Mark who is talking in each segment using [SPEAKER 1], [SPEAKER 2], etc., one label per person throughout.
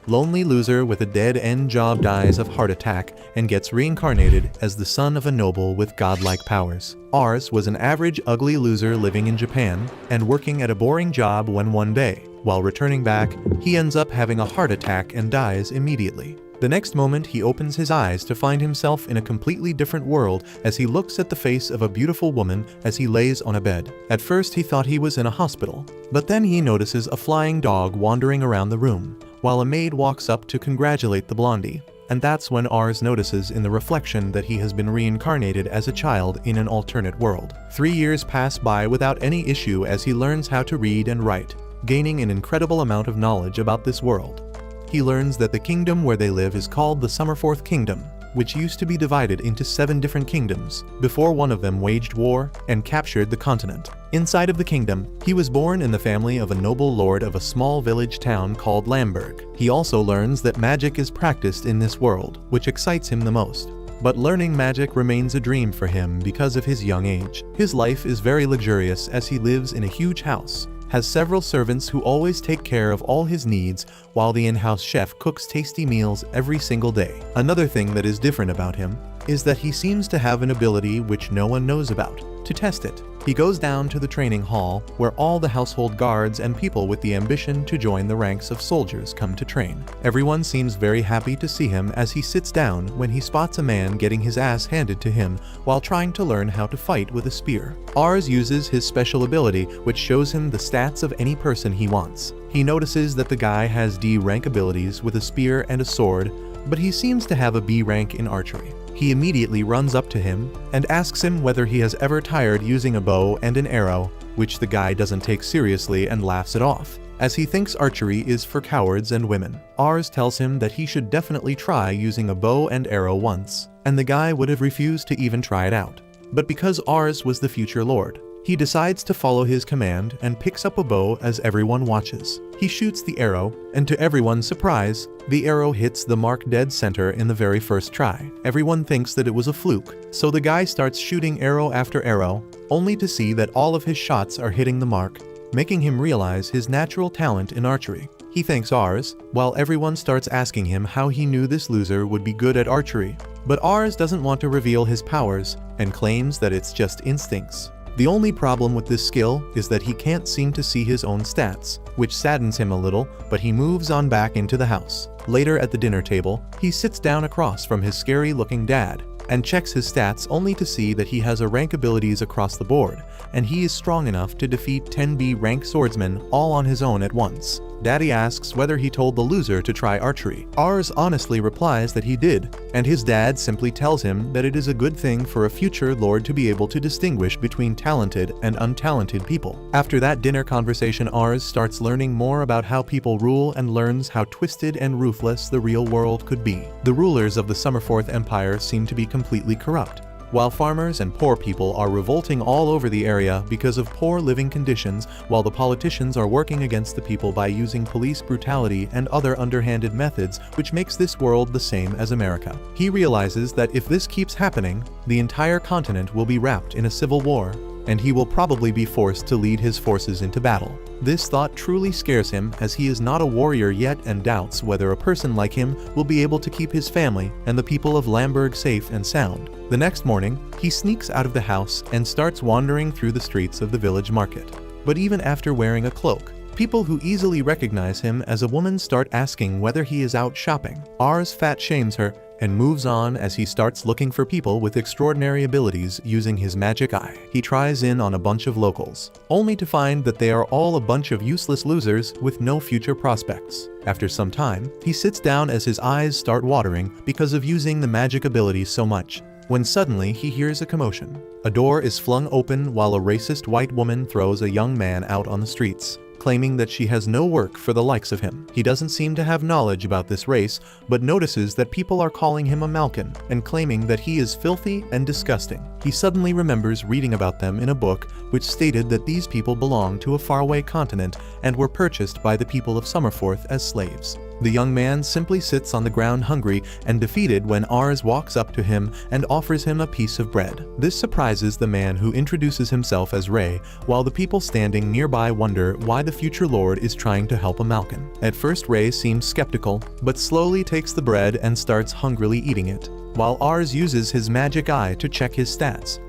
[SPEAKER 1] Lonely loser with a dead-end job dies of heart attack and gets reincarnated as the son of a noble with godlike powers. Ars was an average ugly loser living in Japan and working at a boring job when one day, while returning back, he ends up having a heart attack and dies immediately. The next moment he opens his eyes to find himself in a completely different world as he looks at the face of a beautiful woman as he lays on a bed. At first he thought he was in a hospital, but then he notices a flying dog wandering around the room, while a maid walks up to congratulate the blondie. And that's when Ars notices in the reflection that he has been reincarnated as a child in an alternate world. 3 years pass by without any issue as he learns how to read and write, gaining an incredible amount of knowledge about this world. He learns that the kingdom where they live is called the Summerforth Kingdom, which used to be divided into 7 different kingdoms, before one of them waged war and captured the continent. Inside of the kingdom, he was born in the family of a noble lord of a small village town called Lamberg. He also learns that magic is practiced in this world, which excites him the most. But learning magic remains a dream for him because of his young age. His life is very luxurious as he lives in a huge house, has several servants who always take care of all his needs, while the in-house chef cooks tasty meals every single day. Another thing that is different about him is that he seems to have an ability which no one knows about. To test it, he goes down to the training hall where all the household guards and people with the ambition to join the ranks of soldiers come to train. Everyone seems very happy to see him as he sits down when he spots a man getting his ass handed to him while trying to learn how to fight with a spear. Ars uses his special ability which shows him the stats of any person he wants. He notices that the guy has D rank abilities with a spear and a sword, but he seems to have a B rank in archery. He immediately runs up to him and asks him whether he has ever tired using a bow and an arrow, which the guy doesn't take seriously and laughs it off, as he thinks archery is for cowards and women. Ars tells him that he should definitely try using a bow and arrow once, and the guy would have refused to even try it out. But because Ars was the future lord, he decides to follow his command and picks up a bow as everyone watches. He shoots the arrow, and to everyone's surprise, the arrow hits the mark dead center in the very first try. Everyone thinks that it was a fluke, so the guy starts shooting arrow after arrow, only to see that all of his shots are hitting the mark, making him realize his natural talent in archery. He thanks Ars, while everyone starts asking him how he knew this loser would be good at archery. But Ars doesn't want to reveal his powers, and claims that it's just instincts. The only problem with this skill is that he can't seem to see his own stats, which saddens him a little, but he moves on back into the house. Later at the dinner table, he sits down across from his scary-looking dad, and checks his stats only to see that he has a rank abilities across the board, and he is strong enough to defeat 10B rank swordsmen all on his own at once. Daddy asks whether he told the loser to try archery. Ars honestly replies that he did, and his dad simply tells him that it is a good thing for a future lord to be able to distinguish between talented and untalented people. After that dinner conversation, Ars starts learning more about how people rule and learns how twisted and ruthless the real world could be. The rulers of the Summerforth Empire seem to be completely corrupt, while farmers and poor people are revolting all over the area because of poor living conditions, while the politicians are working against the people by using police brutality and other underhanded methods, which makes this world the same as America. He realizes that if this keeps happening, the entire continent will be wrapped in a civil war, and he will probably be forced to lead his forces into battle. This thought truly scares him as he is not a warrior yet and doubts whether a person like him will be able to keep his family and the people of Lamberg safe and sound. The next morning, he sneaks out of the house and starts wandering through the streets of the village market. But even after wearing a cloak, people who easily recognize him as a woman start asking whether he is out shopping. Ars fat shames her and moves on as he starts looking for people with extraordinary abilities using his magic eye. He tries in on a bunch of locals, only to find that they are all a bunch of useless losers with no future prospects. After some time, he sits down as his eyes start watering because of using the magic abilities so much, when suddenly he hears a commotion. A door is flung open while a racist white woman throws a young man out on the streets, claiming that she has no work for the likes of him. He doesn't seem to have knowledge about this race, but notices that people are calling him a Malkin and claiming that he is filthy and disgusting. He suddenly remembers reading about them in a book which stated that these people belonged to a faraway continent and were purchased by the people of Summerforth as slaves. The young man simply sits on the ground hungry and defeated when Ars walks up to him and offers him a piece of bread. This surprises the man, who introduces himself as Ray, while the people standing nearby wonder why the future lord is trying to help a Malkin. At first Ray seems skeptical, but slowly takes the bread and starts hungrily eating it, while Ars uses his magic eye to check his stats.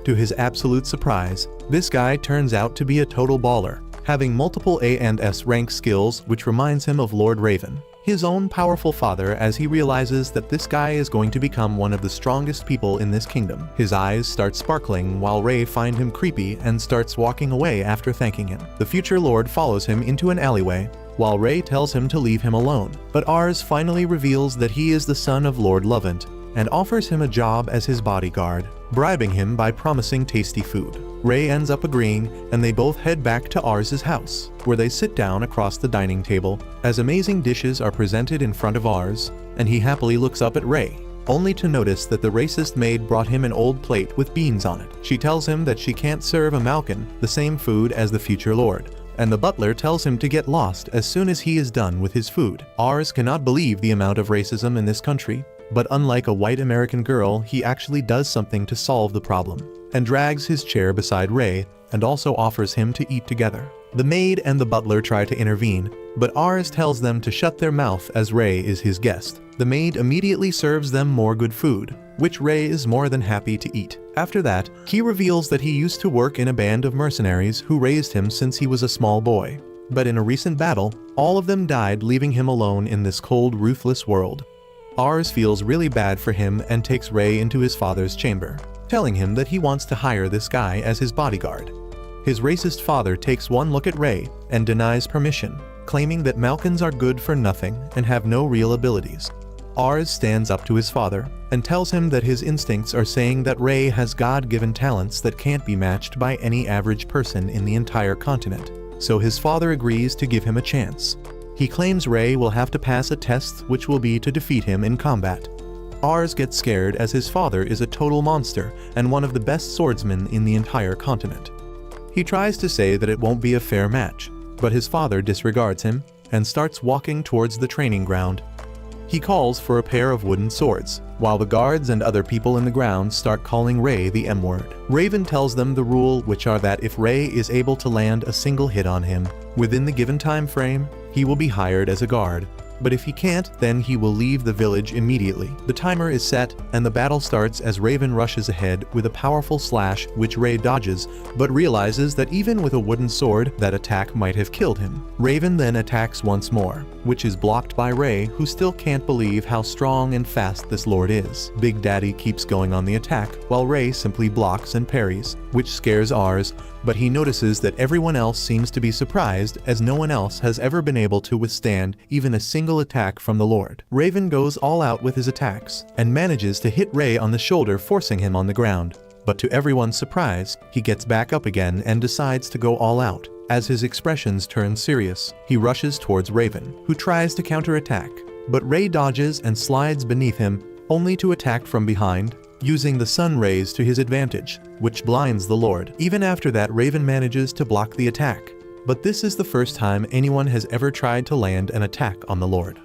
[SPEAKER 1] To his absolute surprise, this guy turns out to be a total baller, having multiple A and S rank skills, which reminds him of Lord Raven, his own powerful father, as he realizes that this guy is going to become one of the strongest people in this kingdom. His eyes start sparkling while Ray finds him creepy and starts walking away after thanking him. The future lord follows him into an alleyway, while Ray tells him to leave him alone, but Ars finally reveals that he is the son of Lord Louvent and offers him a job as his bodyguard, bribing him by promising tasty food. Ray ends up agreeing, and they both head back to Ars's house, where they sit down across the dining table as amazing dishes are presented in front of Ars, and he happily looks up at Ray, only to notice that the racist maid brought him an old plate with beans on it. She tells him that she can't serve a Malkin the same food as the future lord, and the butler tells him to get lost as soon as he is done with his food. Ars cannot believe the amount of racism in this country, but unlike a white American girl, he actually does something to solve the problem, and drags his chair beside Ray and also offers him to eat together. The maid and the butler try to intervene, but Ars tells them to shut their mouth as Ray is his guest. The maid immediately serves them more good food, which Ray is more than happy to eat. After that, he reveals that he used to work in a band of mercenaries who raised him since he was a small boy. But in a recent battle, all of them died, leaving him alone in this cold, ruthless world. Ars feels really bad for him and takes Ray into his father's chamber, telling him that he wants to hire this guy as his bodyguard. His racist father takes one look at Ray and denies permission, claiming that Malkins are good for nothing and have no real abilities. Ars stands up to his father and tells him that his instincts are saying that Ray has God-given talents that can't be matched by any average person in the entire continent, so his father agrees to give him a chance. He claims Ray will have to pass a test, which will be to defeat him in combat. Ars gets scared as his father is a total monster and one of the best swordsmen in the entire continent. He tries to say that it won't be a fair match, but his father disregards him and starts walking towards the training ground. He calls for a pair of wooden swords, while the guards and other people in the ground start calling Ray the M-word. Raven tells them the rule, which are that if Ray is able to land a single hit on him within the given time frame, he will be hired as a guard, but if he can't, then he will leave the village immediately. The timer is set, and the battle starts as Raven rushes ahead with a powerful slash, which Ray dodges, but realizes that even with a wooden sword, that attack might have killed him. Raven then attacks once more, which is blocked by Ray, who still can't believe how strong and fast this lord is. Big Daddy keeps going on the attack, while Ray simply blocks and parries, which scares Ars, but he notices that everyone else seems to be surprised, as no one else has ever been able to withstand even a single attack from the Lord. Raven goes all out with his attacks, and manages to hit Ray on the shoulder, forcing him on the ground. But to everyone's surprise, he gets back up again and decides to go all out. As his expressions turn serious, he rushes towards Raven, who tries to counterattack, but Ray dodges and slides beneath him, only to attack from behind, using the sun rays to his advantage, which blinds the Lord. Even after that, Raven manages to block the attack, but this is the first time anyone has ever tried to land an attack on the Lord.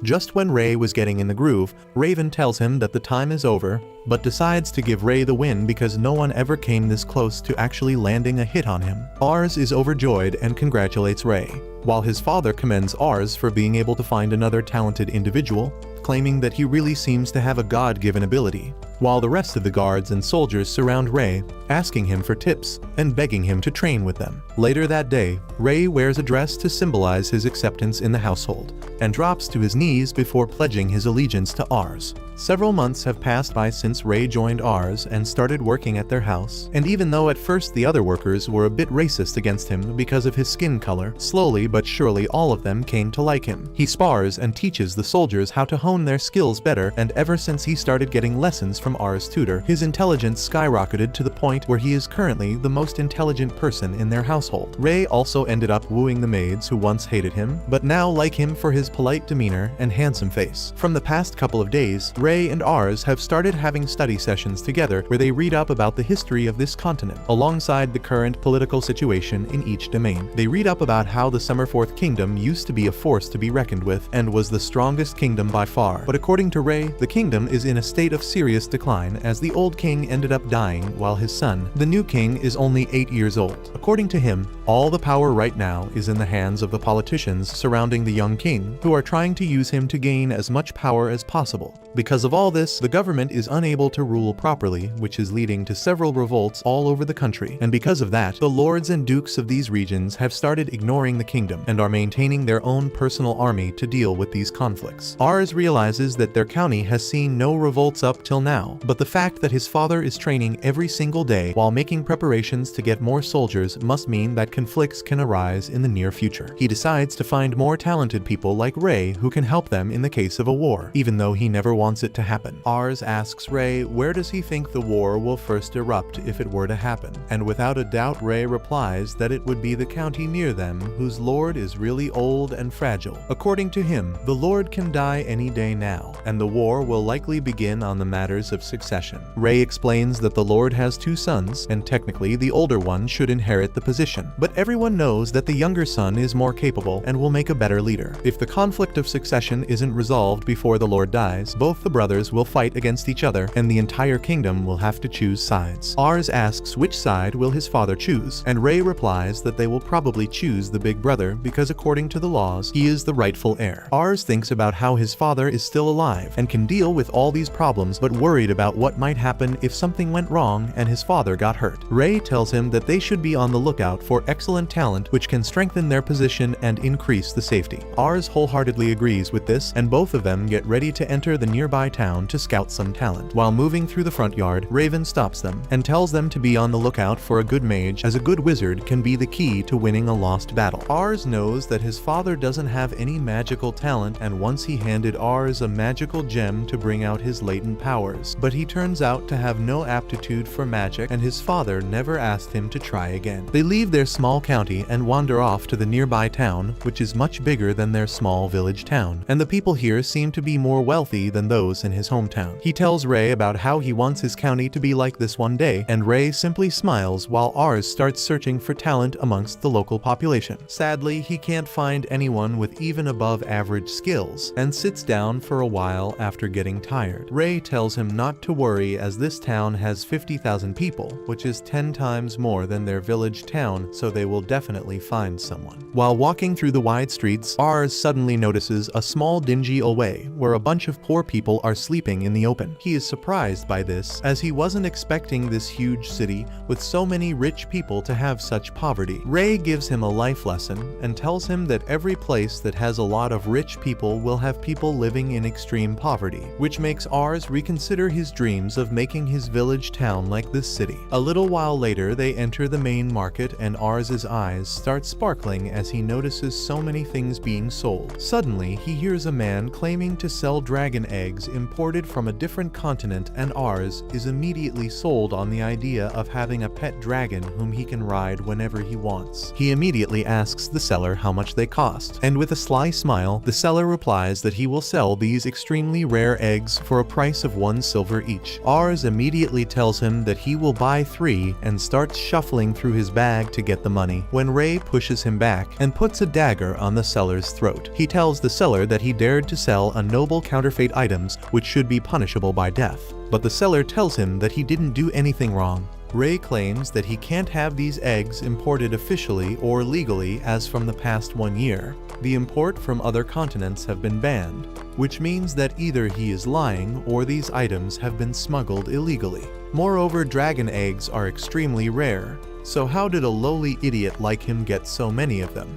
[SPEAKER 1] Just when Ray was getting in the groove, Raven tells him that the time is over, but decides to give Ray the win because no one ever came this close to actually landing a hit on him. Ars is overjoyed and congratulates Ray, while his father commends Ars for being able to find another talented individual, claiming that he really seems to have a God-given ability, while the rest of the guards and soldiers surround Ray, asking him for tips and begging him to train with them. Later that day, Ray wears a dress to symbolize his acceptance in the household, and drops to his knees before pledging his allegiance to Ars. Several months have passed by since Ray joined Ars and started working at their house, and even though at first the other workers were a bit racist against him because of his skin color, slowly but surely all of them came to like him. He spars and teaches the soldiers how to hone their skills better, and ever since he started getting lessons from Ars' tutor, his intelligence skyrocketed to the point where he is currently the most intelligent person in their household. Ray also ended up wooing the maids who once hated him, but now like him for his polite demeanor and handsome face. From the past couple of days, Ray Ray and Ars have started having study sessions together where they read up about the history of this continent, alongside the current political situation in each domain. They read up about how the Summerforth Kingdom used to be a force to be reckoned with and was the strongest kingdom by far. But according to Ray, the kingdom is in a state of serious decline as the old king ended up dying while his son, the new king, is only 8 years old. According to him, all the power right now is in the hands of the politicians surrounding the young king, who are trying to use him to gain as much power as possible. Because of all this, the government is unable to rule properly, which is leading to several revolts all over the country. And because of that, the lords and dukes of these regions have started ignoring the kingdom and are maintaining their own personal army to deal with these conflicts. Ars realizes that their county has seen no revolts up till now, but the fact that his father is training every single day while making preparations to get more soldiers must mean that conflicts can arise in the near future. He decides to find more talented people like Ray who can help them in the case of a war, even though he never wants it to happen. Ars asks Ray where does he think the war will first erupt if it were to happen, and without a doubt Ray replies that it would be the county near them whose lord is really old and fragile. According to him, the lord can die any day now, and the war will likely begin on the matters of succession. Ray explains that the lord has 2 sons, and technically the older one should inherit the position, but everyone knows that the younger son is more capable and will make a better leader. If the conflict of succession isn't resolved before the lord dies, both the brothers will fight against each other and the entire kingdom will have to choose sides. Ars asks which side will his father choose, and Ray replies that they will probably choose the big brother because according to the laws, he is the rightful heir. Ars thinks about how his father is still alive and can deal with all these problems, but worried about what might happen if something went wrong and his father got hurt. Ray tells him that they should be on the lookout for excellent talent which can strengthen their position and increase the safety. Ars wholeheartedly agrees with this, and both of them get ready to enter the nearby town to scout some talent. While moving through the front yard, Raven stops them and tells them to be on the lookout for a good mage, as a good wizard can be the key to winning a lost battle. Ars knows that his father doesn't have any magical talent, and once he handed Ars a magical gem to bring out his latent powers, but he turns out to have no aptitude for magic and his father never asked him to try again. They leave their small county and wander off to the nearby town, which is much bigger than their small village town, and the people here seem to be more wealthy than those in his hometown. He tells Ray about how he wants his county to be like this one day, and Ray simply smiles while Ars starts searching for talent amongst the local population. Sadly, he can't find anyone with even above average skills, and sits down for a while after getting tired. Ray tells him not to worry as this town has 50,000 people, which is 10 times more than their village town, so they will definitely find someone. While walking through the wide streets, Ars suddenly notices a small dingy away where a bunch of poor people are sleeping in the open. He is surprised by this, as he wasn't expecting this huge city with so many rich people to have such poverty. Ray gives him a life lesson and tells him that every place that has a lot of rich people will have people living in extreme poverty, which makes Ars reconsider his dreams of making his village town like this city. A little while later, they enter the main market and Ars's eyes start sparkling as he notices so many things being sold. Suddenly, he hears a man claiming to sell dragon eggs imported from a different continent, and Ars is immediately sold on the idea of having a pet dragon whom he can ride whenever he wants. He immediately asks the seller how much they cost, and with a sly smile, the seller replies that he will sell these extremely rare eggs for a price of 1 silver each. Ars immediately tells him that he will buy 3 and starts shuffling through his bag to get the money, when Ray pushes him back and puts a dagger on the seller's throat. He tells the seller that he dared to sell a noble counterfeit items which should be punishable by death, but the seller tells him that he didn't do anything wrong. Ray claims that he can't have these eggs imported officially or legally, as from the past 1 year, the import from other continents have been banned, which means that either he is lying or these items have been smuggled illegally. Moreover, dragon eggs are extremely rare, so how did a lowly idiot like him get so many of them?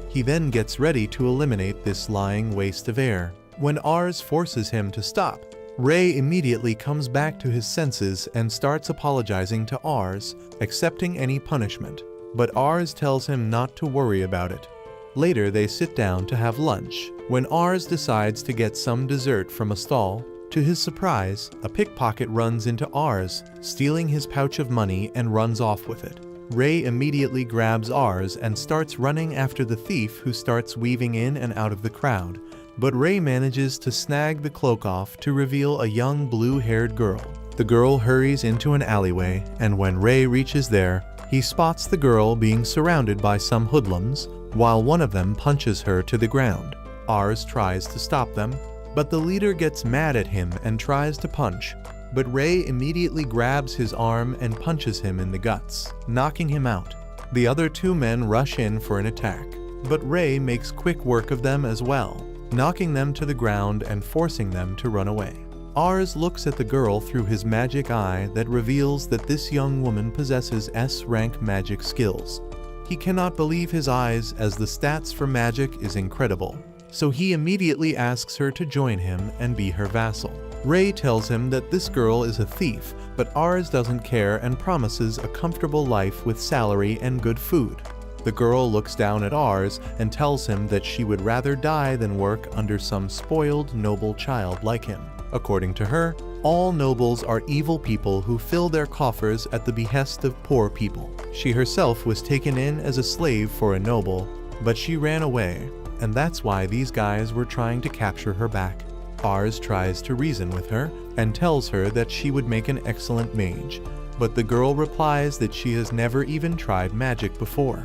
[SPEAKER 1] He then gets ready to eliminate this lying waste of air. When Ars forces him to stop, Ray immediately comes back to his senses and starts apologizing to Ars, accepting any punishment, but Ars tells him not to worry about it. Later they sit down to have lunch, when Ars decides to get some dessert from a stall. To his surprise, a pickpocket runs into Ars, stealing his pouch of money and runs off with it. Ray immediately grabs Ars and starts running after the thief, who starts weaving in and out of the crowd, but Ray manages to snag the cloak off to reveal a young blue-haired girl. The girl hurries into an alleyway, and when Ray reaches there, he spots the girl being surrounded by some hoodlums, while one of them punches her to the ground. Ars tries to stop them, but the leader gets mad at him and tries to punch, but Ray immediately grabs his arm and punches him in the guts, knocking him out. The other two men rush in for an attack, but Ray makes quick work of them as well, knocking them to the ground and forcing them to run away. Ars looks at the girl through his magic eye that reveals that this young woman possesses S-rank magic skills. He cannot believe his eyes as the stats for magic is incredible, so he immediately asks her to join him and be her vassal. Ray tells him that this girl is a thief, but Ars doesn't care and promises a comfortable life with salary and good food. The girl looks down at Ars and tells him that she would rather die than work under some spoiled noble child like him. According to her, all nobles are evil people who fill their coffers at the behest of poor people. She herself was taken in as a slave for a noble, but she ran away, and that's why these guys were trying to capture her back. Ars tries to reason with her and tells her that she would make an excellent mage, but the girl replies that she has never even tried magic before.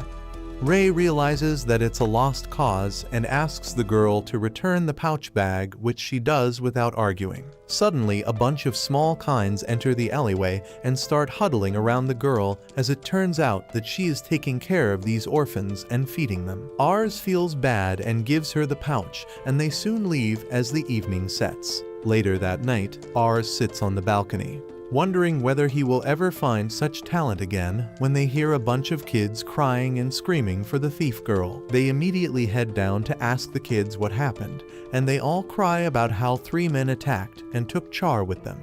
[SPEAKER 1] Ray realizes that it's a lost cause and asks the girl to return the pouch bag, which she does without arguing. Suddenly, a bunch of small kinds enter the alleyway and start huddling around the girl, as it turns out that she is taking care of these orphans and feeding them. Ars feels bad and gives her the pouch, and they soon leave as the evening sets. Later that night, Ars sits on the balcony, wondering whether he will ever find such talent again, when they hear a bunch of kids crying and screaming for the thief girl. They immediately head down to ask the kids what happened, and they all cry about how 3 men attacked and took Char with them.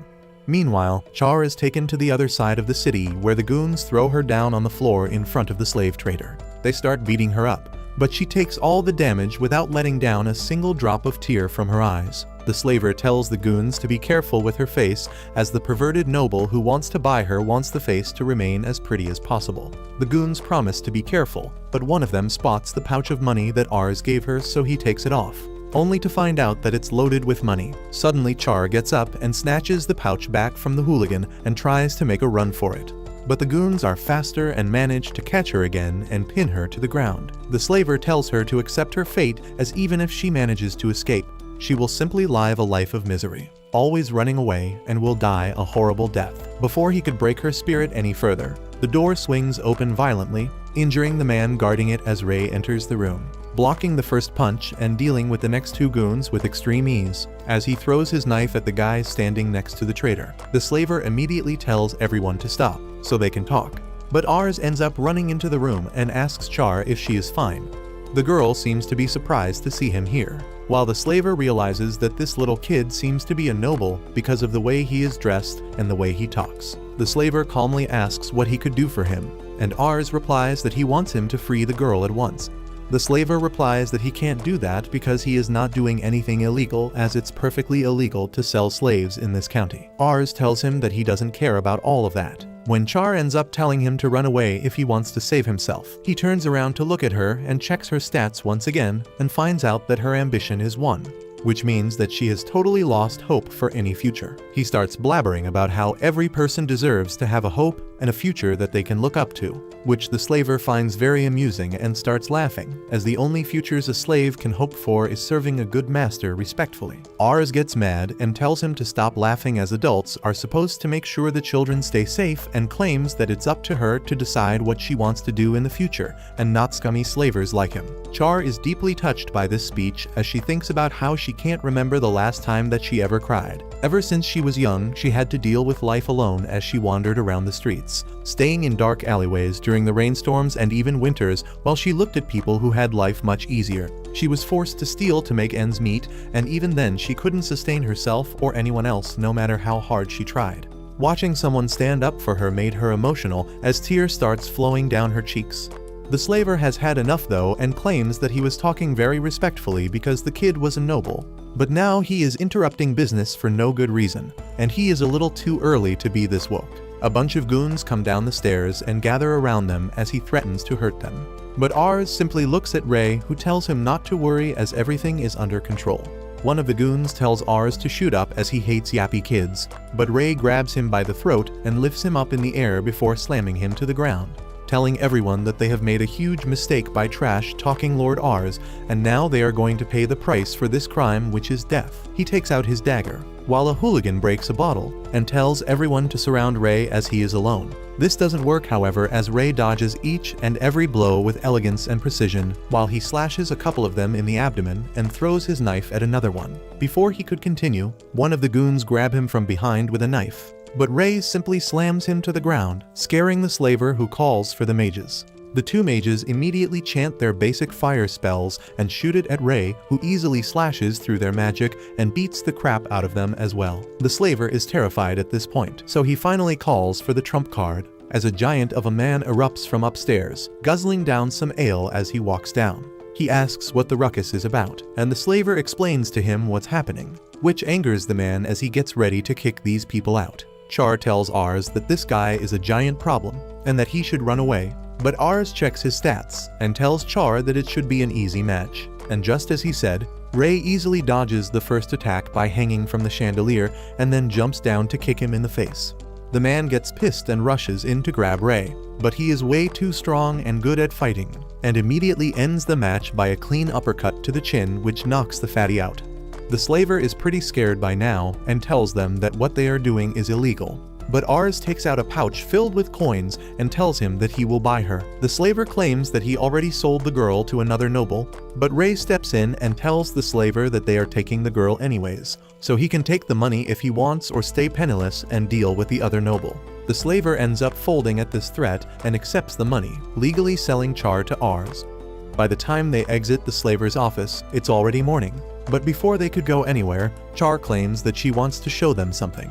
[SPEAKER 1] Meanwhile, Char is taken to the other side of the city, where the goons throw her down on the floor in front of the slave trader. They start beating her up, but she takes all the damage without letting down a single drop of tear from her eyes. The slaver tells the goons to be careful with her face, as the perverted noble who wants to buy her wants the face to remain as pretty as possible. The goons promise to be careful, but one of them spots the pouch of money that Ars gave her, so he takes it off, only to find out that it's loaded with money. Suddenly, Char gets up and snatches the pouch back from the hooligan and tries to make a run for it. But the goons are faster and manage to catch her again and pin her to the ground. The slaver tells her to accept her fate, as even if she manages to escape, she will simply live a life of misery, always running away, and will die a horrible death. Before he could break her spirit any further, the door swings open violently, injuring the man guarding it as Ray enters the room, blocking the first punch and dealing with the next 2 goons with extreme ease, as he throws his knife at the guy standing next to the trader. The slaver immediately tells everyone to stop, so they can talk, but Ars ends up running into the room and asks Char if she is fine. The girl seems to be surprised to see him here, while the slaver realizes that this little kid seems to be a noble because of the way he is dressed and the way he talks. The slaver calmly asks what he could do for him, and Ars replies that he wants him to free the girl at once. The slaver replies that he can't do that because he is not doing anything illegal, as it's perfectly illegal to sell slaves in this county. Ars tells him that he doesn't care about all of that. When Char ends up telling him to run away if he wants to save himself, he turns around to look at her and checks her stats once again and finds out that her ambition is 1, which means that she has totally lost hope for any future. He starts blabbering about how every person deserves to have a hope and a future that they can look up to, which the slaver finds very amusing and starts laughing, as the only futures a slave can hope for is serving a good master respectfully. Ars gets mad and tells him to stop laughing, as adults are supposed to make sure the children stay safe, and claims that it's up to her to decide what she wants to do in the future, and not scummy slavers like him. Char is deeply touched by this speech, as she thinks about how she can't remember the last time that she ever cried. Ever since she was young, she had to deal with life alone as she wandered around the streets, staying in dark alleyways during the rainstorms and even winters, while she looked at people who had life much easier. She was forced to steal to make ends meet, and even then she couldn't sustain herself or anyone else, no matter how hard she tried. Watching someone stand up for her made her emotional, as tears starts flowing down her cheeks. The slaver has had enough though, and claims that he was talking very respectfully because the kid was a noble. But now he is interrupting business for no good reason, and he is a little too early to be this woke. A bunch of goons come down the stairs and gather around them as he threatens to hurt them. But Ars simply looks at Ray, who tells him not to worry as everything is under control. One of the goons tells Ars to shoot up as he hates yappy kids, but Ray grabs him by the throat and lifts him up in the air before slamming him to the ground, telling everyone that they have made a huge mistake by trash-talking Lord Ars, and now they are going to pay the price for this crime, which is death. He takes out his dagger, while a hooligan breaks a bottle, and tells everyone to surround Ray as he is alone. This doesn't work, however, as Ray dodges each and every blow with elegance and precision, while he slashes a couple of them in the abdomen and throws his knife at another one. Before he could continue, one of the goons grab him from behind with a knife, but Ray simply slams him to the ground, scaring the slaver, who calls for the mages. The two mages immediately chant their basic fire spells and shoot it at Ray, who easily slashes through their magic and beats the crap out of them as well. The slaver is terrified at this point, so he finally calls for the trump card, as a giant of a man erupts from upstairs, guzzling down some ale as he walks down. He asks what the ruckus is about, and the slaver explains to him what's happening, which angers the man as he gets ready to kick these people out. Char tells Ars that this guy is a giant problem, and that he should run away, but Ars checks his stats, and tells Char that it should be an easy match. And just as he said, Ray easily dodges the first attack by hanging from the chandelier, and then jumps down to kick him in the face. The man gets pissed and rushes in to grab Ray, but he is way too strong and good at fighting, and immediately ends the match by a clean uppercut to the chin, which knocks the fatty out. The slaver is pretty scared by now, and tells them that what they are doing is illegal. But Ars takes out a pouch filled with coins and tells him that he will buy her. The slaver claims that he already sold the girl to another noble, but Ray steps in and tells the slaver that they are taking the girl anyways, so he can take the money if he wants or stay penniless and deal with the other noble. The slaver ends up folding at this threat and accepts the money, legally selling Char to Ars. By the time they exit the slaver's office, it's already morning, but before they could go anywhere, Char claims that she wants to show them something.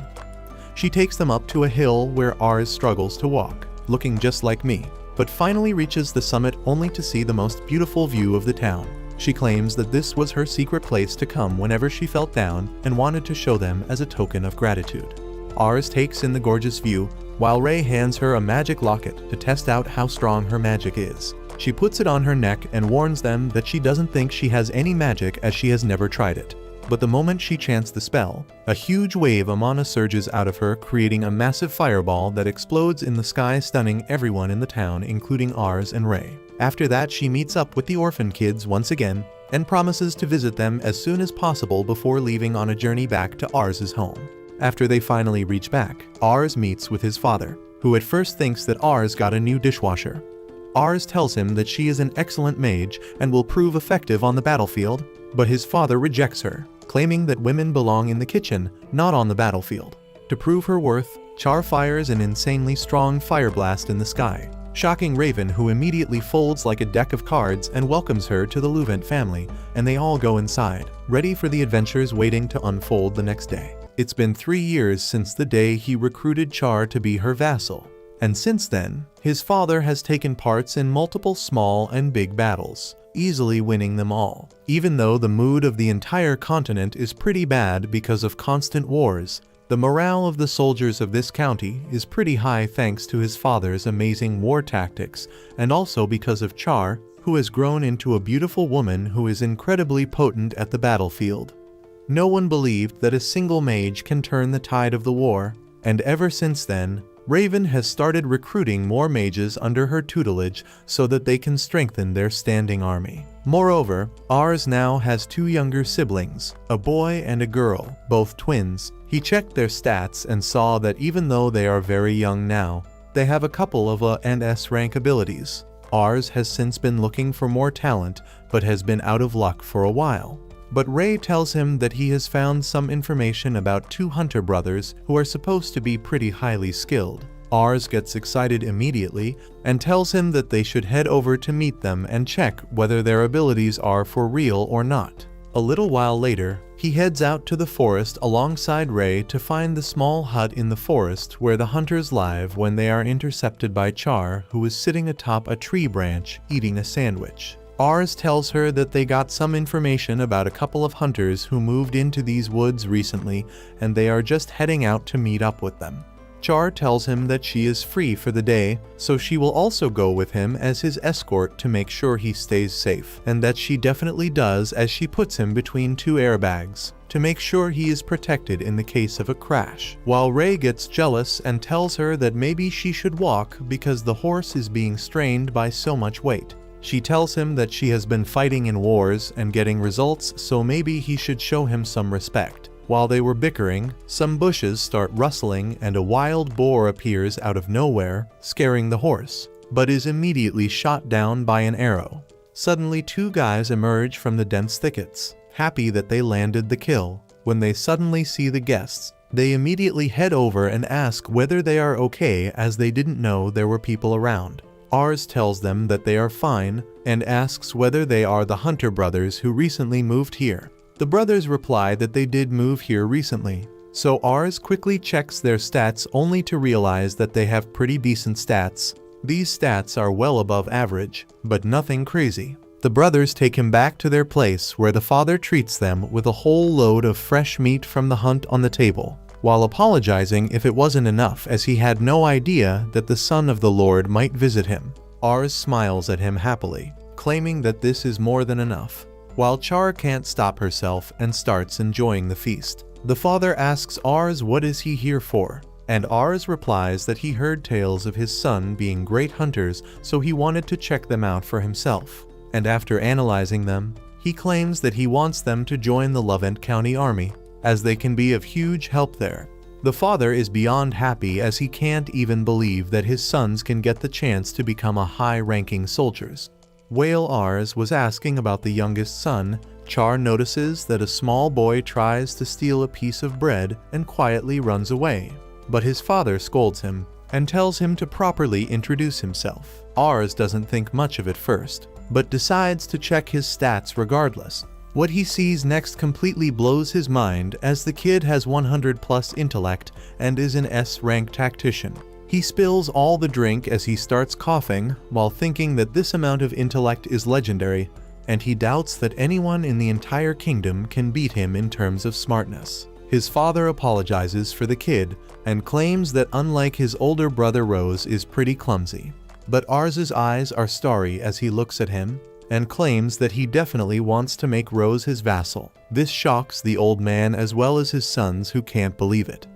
[SPEAKER 1] She takes them up to a hill where Ars struggles to walk, looking just like me, but finally reaches the summit only to see the most beautiful view of the town. She claims that this was her secret place to come whenever she felt down and wanted to show them as a token of gratitude. Ars takes in the gorgeous view, while Ray hands her a magic locket to test out how strong her magic is. She puts it on her neck and warns them that she doesn't think she has any magic as she has never tried it. But the moment she chants the spell, a huge wave of mana surges out of her, creating a massive fireball that explodes in the sky, stunning everyone in the town, including Ars and Ray. After that, she meets up with the orphan kids once again, and promises to visit them as soon as possible before leaving on a journey back to Ars's home. After they finally reach back, Ars meets with his father, who at first thinks that Ars got a new dishwasher. Ars tells him that she is an excellent mage and will prove effective on the battlefield, but his father rejects her, claiming that women belong in the kitchen, not on the battlefield. To prove her worth, Char fires an insanely strong fire blast in the sky, shocking Raven, who immediately folds like a deck of cards and welcomes her to the Louvent family, and they all go inside, ready for the adventures waiting to unfold the next day. It's been 3 years since the day he recruited Char to be her vassal, and since then, his father has taken parts in multiple small and big battles, easily winning them all. Even though the mood of the entire continent is pretty bad because of constant wars, the morale of the soldiers of this county is pretty high thanks to his father's amazing war tactics, and also because of Char, who has grown into a beautiful woman who is incredibly potent at the battlefield. No one believed that a single mage can turn the tide of the war, and ever since then, Raven has started recruiting more mages under her tutelage so that they can strengthen their standing army. Moreover, Ars now has 2 younger siblings, a boy and a girl, both twins. He checked their stats and saw that even though they are very young now, they have a couple of A and S rank abilities. Ars has since been looking for more talent, but has been out of luck for a while. But Ray tells him that he has found some information about 2 hunter brothers who are supposed to be pretty highly skilled. Ars gets excited immediately and tells him that they should head over to meet them and check whether their abilities are for real or not. A little while later, he heads out to the forest alongside Ray to find the small hut in the forest where the hunters live when they are intercepted by Char, who is sitting atop a tree branch eating a sandwich. Ars tells her that they got some information about a couple of hunters who moved into these woods recently, and they are just heading out to meet up with them. Char tells him that she is free for the day, so she will also go with him as his escort to make sure he stays safe, and that she definitely does, as she puts him between two airbags to make sure he is protected in the case of a crash. While Ray gets jealous and tells her that maybe she should walk because the horse is being strained by so much weight. She tells him that she has been fighting in wars and getting results, so maybe he should show him some respect. While they were bickering, some bushes start rustling and a wild boar appears out of nowhere, scaring the horse, but is immediately shot down by an arrow. Suddenly, two guys emerge from the dense thickets, happy that they landed the kill. When they suddenly see the guests, they immediately head over and ask whether they are okay, as they didn't know there were people around. Ars tells them that they are fine and asks whether they are the Hunter brothers who recently moved here. The brothers reply that they did move here recently, so Ars quickly checks their stats only to realize that they have pretty decent stats. These stats are well above average, but nothing crazy. The brothers take him back to their place, where the father treats them with a whole load of fresh meat from the hunt on the table, while apologizing if it wasn't enough, as he had no idea that the son of the Lord might visit him. Ars smiles at him happily, claiming that this is more than enough, while Char can't stop herself and starts enjoying the feast. The father asks Ars what is he here for, and Ars replies that he heard tales of his son being great hunters, so he wanted to check them out for himself. And after analyzing them, he claims that he wants them to join the Louvent County Army, as they can be of huge help there. The father is beyond happy, as he can't even believe that his sons can get the chance to become a high-ranking soldiers. While Ars was asking about the youngest son, Char notices that a small boy tries to steal a piece of bread and quietly runs away. But his father scolds him and tells him to properly introduce himself. Ars doesn't think much of it first, but decides to check his stats regardless. What he sees next completely blows his mind, as the kid has 100+ intellect and is an S-rank tactician. He spills all the drink as he starts coughing, while thinking that this amount of intellect is legendary, and he doubts that anyone in the entire kingdom can beat him in terms of smartness. His father apologizes for the kid and claims that unlike his older brother, Rose is pretty clumsy. But Ars's eyes are starry as he looks at him and claims that he definitely wants to make Rose his vassal. This shocks the old man as well as his sons, who can't believe it.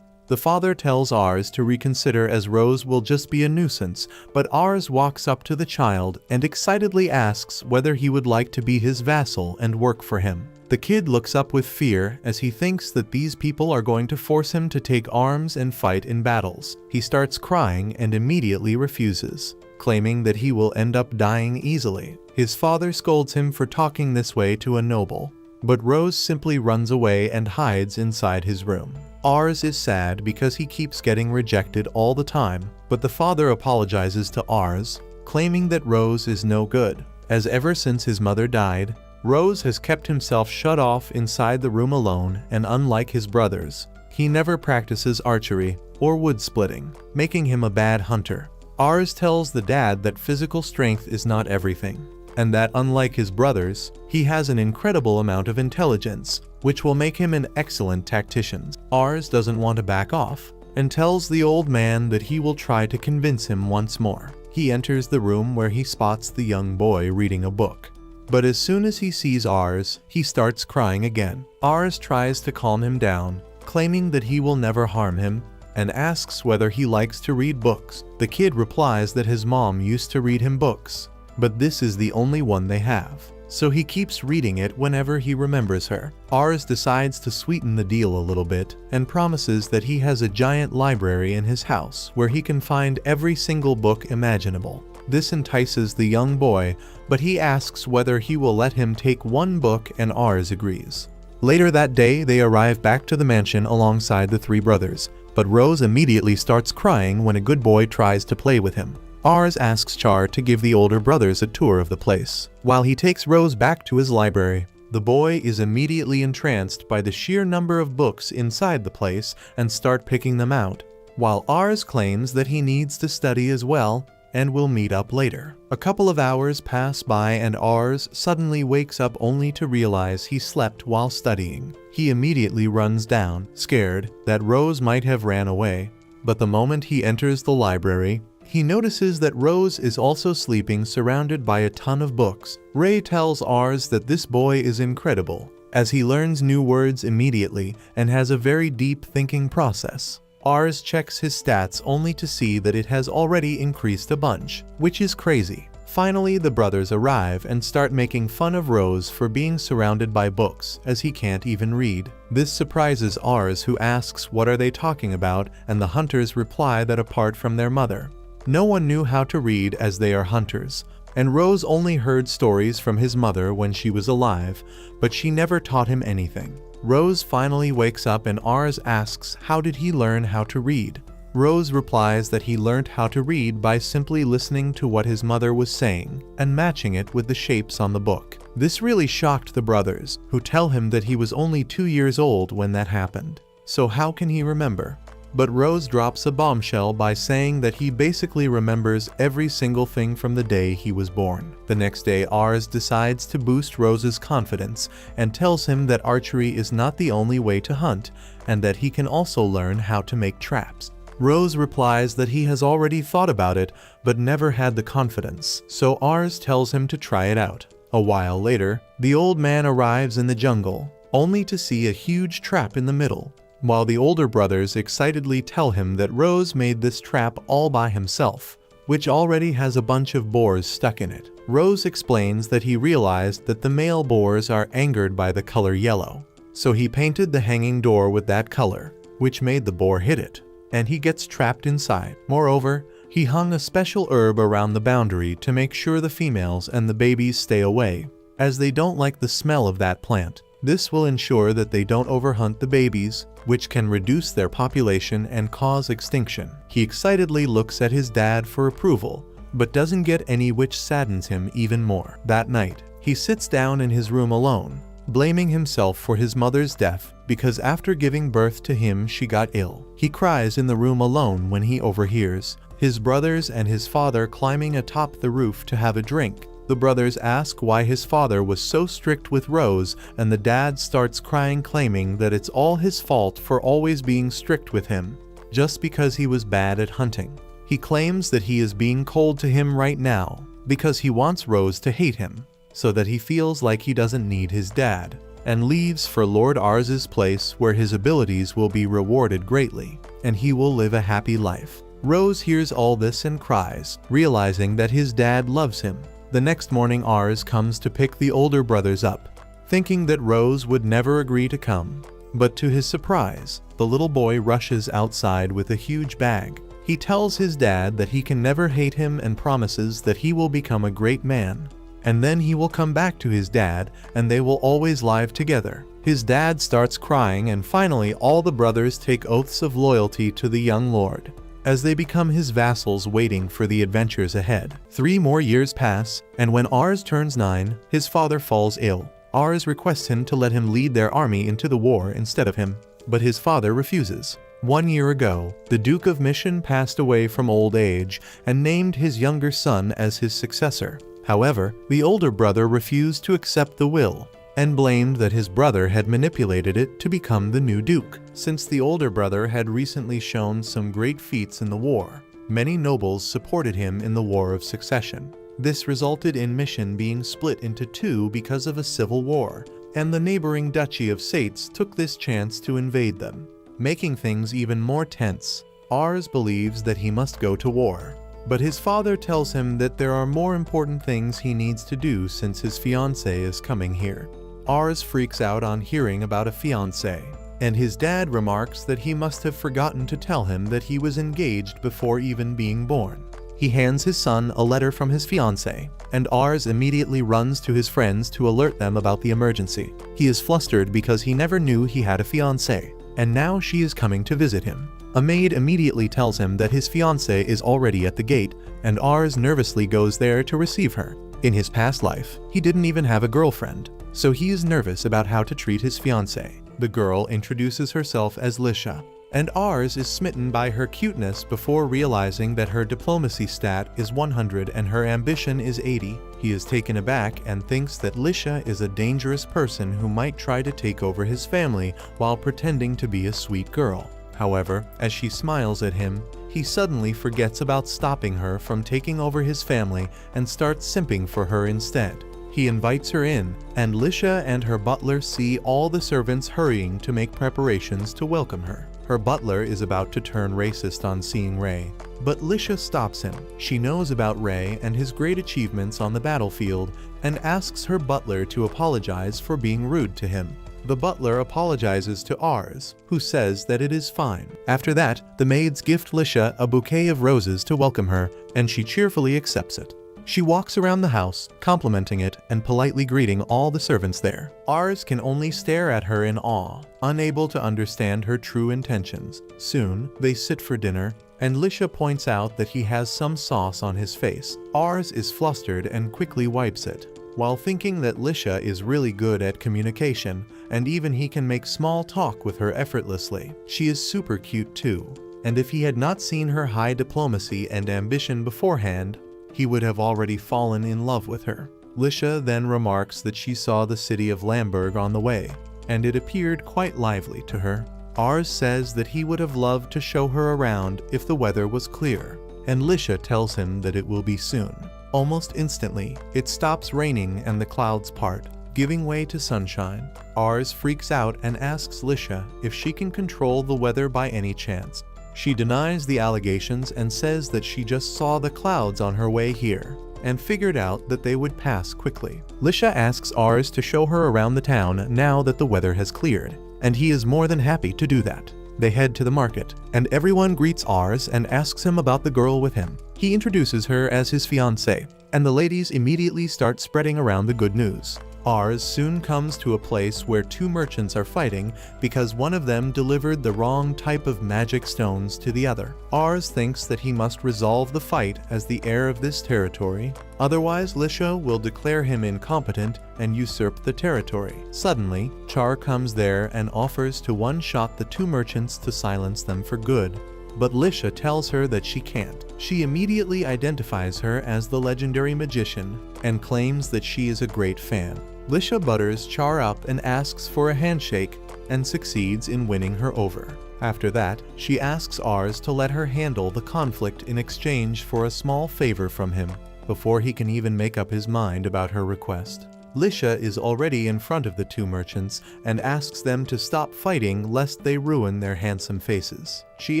[SPEAKER 1] The father tells Ars to reconsider, as Rose will just be a nuisance, but Ars walks up to the child and excitedly asks whether he would like to be his vassal and work for him. The kid looks up with fear, as he thinks that these people are going to force him to take arms and fight in battles. He starts crying and immediately refuses, claiming that he will end up dying easily. His father scolds him for talking this way to a noble, but Rose simply runs away and hides inside his room. Ars is sad because he keeps getting rejected all the time, but the father apologizes to Ars, claiming that Rose is no good, as ever since his mother died, Rose has kept himself shut off inside the room alone, and unlike his brothers, he never practices archery or wood splitting, making him a bad hunter. Ars tells the dad that physical strength is not everything, and that unlike his brothers, he has an incredible amount of intelligence, which will make him an excellent tactician. Ars doesn't want to back off, and tells the old man that he will try to convince him once more. He enters the room where he spots the young boy reading a book. But as soon as he sees Ars, he starts crying again. Ars tries to calm him down, claiming that he will never harm him, and asks whether he likes to read books. The kid replies that his mom used to read him books, but this is the only one they have, so he keeps reading it whenever he remembers her. Ars decides to sweeten the deal a little bit and promises that he has a giant library in his house where he can find every single book imaginable. This entices the young boy, but he asks whether he will let him take one book, and Ars agrees. Later that day, they arrive back to the mansion alongside the three brothers, but Rose immediately starts crying when a good boy tries to play with him. Ars asks Char to give the older brothers a tour of the place. While he takes Rose back to his library, the boy is immediately entranced by the sheer number of books inside the place and start picking them out, while Ars claims that he needs to study as well and will meet up later. A couple of hours pass by and Ars suddenly wakes up only to realize he slept while studying. He immediately runs down, scared that Rose might have ran away, But the moment he enters the library, he notices that Rose is also sleeping surrounded by a ton of books. Ray tells Ars that this boy is incredible, as he learns new words immediately and has a very deep thinking process. Ars checks his stats only to see that it has already increased a bunch, which is crazy. Finally, the brothers arrive and start making fun of Rose for being surrounded by books, as he can't even read. This surprises Ars, who asks what are they talking about, and the hunters reply that apart from their mother, no one knew how to read as they are hunters, and Rose only heard stories from his mother when she was alive, but she never taught him anything. Rose finally wakes up and Ars asks how did he learn how to read. Rose replies that he learned how to read by simply listening to what his mother was saying and matching it with the shapes on the book. This really shocked the brothers, who tell him that he was only 2 years old when that happened. So how can he remember? But Rose drops a bombshell by saying that he basically remembers every single thing from the day he was born. The next day, Ars decides to boost Rose's confidence and tells him that archery is not the only way to hunt, and that he can also learn how to make traps. Rose replies that he has already thought about it, but never had the confidence, so Ars tells him to try it out. A while later, the old man arrives in the jungle, only to see a huge trap in the middle, while the older brothers excitedly tell him that Rose made this trap all by himself, which already has a bunch of boars stuck in it. Rose explains that he realized that the male boars are angered by the color yellow, so he painted the hanging door with that color, which made the boar hit it, and he gets trapped inside. Moreover, he hung a special herb around the boundary to make sure the females and the babies stay away, as they don't like the smell of that plant. This will ensure that they don't overhunt the babies, which can reduce their population and cause extinction. He excitedly looks at his dad for approval, but doesn't get any, which saddens him even more. That night, he sits down in his room alone, blaming himself for his mother's death because after giving birth to him she got ill. He cries in the room alone when he overhears his brothers and his father climbing atop the roof to have a drink. The brothers ask why his father was so strict with Rose, and the dad starts crying, claiming that it's all his fault for always being strict with him, just because he was bad at hunting. He claims that he is being cold to him right now because he wants Rose to hate him, so that he feels like he doesn't need his dad, and leaves for Lord Ars's place where his abilities will be rewarded greatly, and he will live a happy life. Rose hears all this and cries, realizing that his dad loves him. The next morning, Ars comes to pick the older brothers up, thinking that Rose would never agree to come. But to his surprise, the little boy rushes outside with a huge bag. He tells his dad that he can never hate him and promises that he will become a great man. And then he will come back to his dad and they will always live together. His dad starts crying, and finally all the brothers take oaths of loyalty to the young lord, as they become his vassals waiting for the adventures ahead. 3 more years pass, and when Ars turns 9, his father falls ill. Ars requests him to let him lead their army into the war instead of him, but his father refuses. 1 year ago, the Duke of Mission passed away from old age and named his younger son as his successor. However, the older brother refused to accept the will, and blamed that his brother had manipulated it to become the new duke. Since the older brother had recently shown some great feats in the war, many nobles supported him in the War of Succession. This resulted in Mission being split into 2 because of a civil war, and the neighboring Duchy of Sates took this chance to invade them, making things even more tense. Ars believes that he must go to war, but his father tells him that there are more important things he needs to do since his fiancée is coming here. Ars freaks out on hearing about a fiancé, and his dad remarks that he must have forgotten to tell him that he was engaged before even being born. He hands his son a letter from his fiancée, and Ars immediately runs to his friends to alert them about the emergency. He is flustered because he never knew he had a fiancée, and now she is coming to visit him. A maid immediately tells him that his fiancée is already at the gate, and Ars nervously goes there to receive her. In his past life, he didn't even have a girlfriend, so he is nervous about how to treat his fiancée. The girl introduces herself as Lisha, and Ars is smitten by her cuteness before realizing that her diplomacy stat is 100 and her ambition is 80. He is taken aback and thinks that Lisha is a dangerous person who might try to take over his family while pretending to be a sweet girl. However, as she smiles at him, he suddenly forgets about stopping her from taking over his family and starts simping for her instead. He invites her in, and Lisha and her butler see all the servants hurrying to make preparations to welcome her. Her butler is about to turn racist on seeing Ray, but Lisha stops him. She knows about Ray and his great achievements on the battlefield and asks her butler to apologize for being rude to him. The butler apologizes to Ars, who says that it is fine. After that, the maids gift Lisha a bouquet of roses to welcome her, and she cheerfully accepts it. She walks around the house, complimenting it and politely greeting all the servants there. Ars can only stare at her in awe, unable to understand her true intentions. Soon, they sit for dinner, and Lisha points out that he has some sauce on his face. Ars is flustered and quickly wipes it, while thinking that Lisha is really good at communication, and even he can make small talk with her effortlessly. She is super cute too, and if he had not seen her high diplomacy and ambition beforehand, he would have already fallen in love with her. Lisha then remarks that she saw the city of Lamberg on the way, and it appeared quite lively to her. Ars says that he would have loved to show her around if the weather was clear, and Lisha tells him that it will be soon. Almost instantly, it stops raining and the clouds part, giving way to sunshine. Ars freaks out and asks Lisha if she can control the weather by any chance. She denies the allegations and says that she just saw the clouds on her way here and figured out that they would pass quickly. Lisha asks Ars to show her around the town now that the weather has cleared, and he is more than happy to do that. They head to the market, and everyone greets Ars and asks him about the girl with him. He introduces her as his fiancée, and the ladies immediately start spreading around the good news. Ars soon comes to a place where two merchants are fighting because one of them delivered the wrong type of magic stones to the other. Ars thinks that he must resolve the fight as the heir of this territory, otherwise Lisha will declare him incompetent and usurp the territory. Suddenly, Char comes there and offers to one-shot the two merchants to silence them for good, but Lisha tells her that she can't. She immediately identifies her as the legendary magician and claims that she is a great fan. Lisha butters Char up and asks for a handshake and succeeds in winning her over. After that, she asks Ars to let her handle the conflict in exchange for a small favor from him, before he can even make up his mind about her request. Lisha is already in front of the two merchants and asks them to stop fighting lest they ruin their handsome faces. She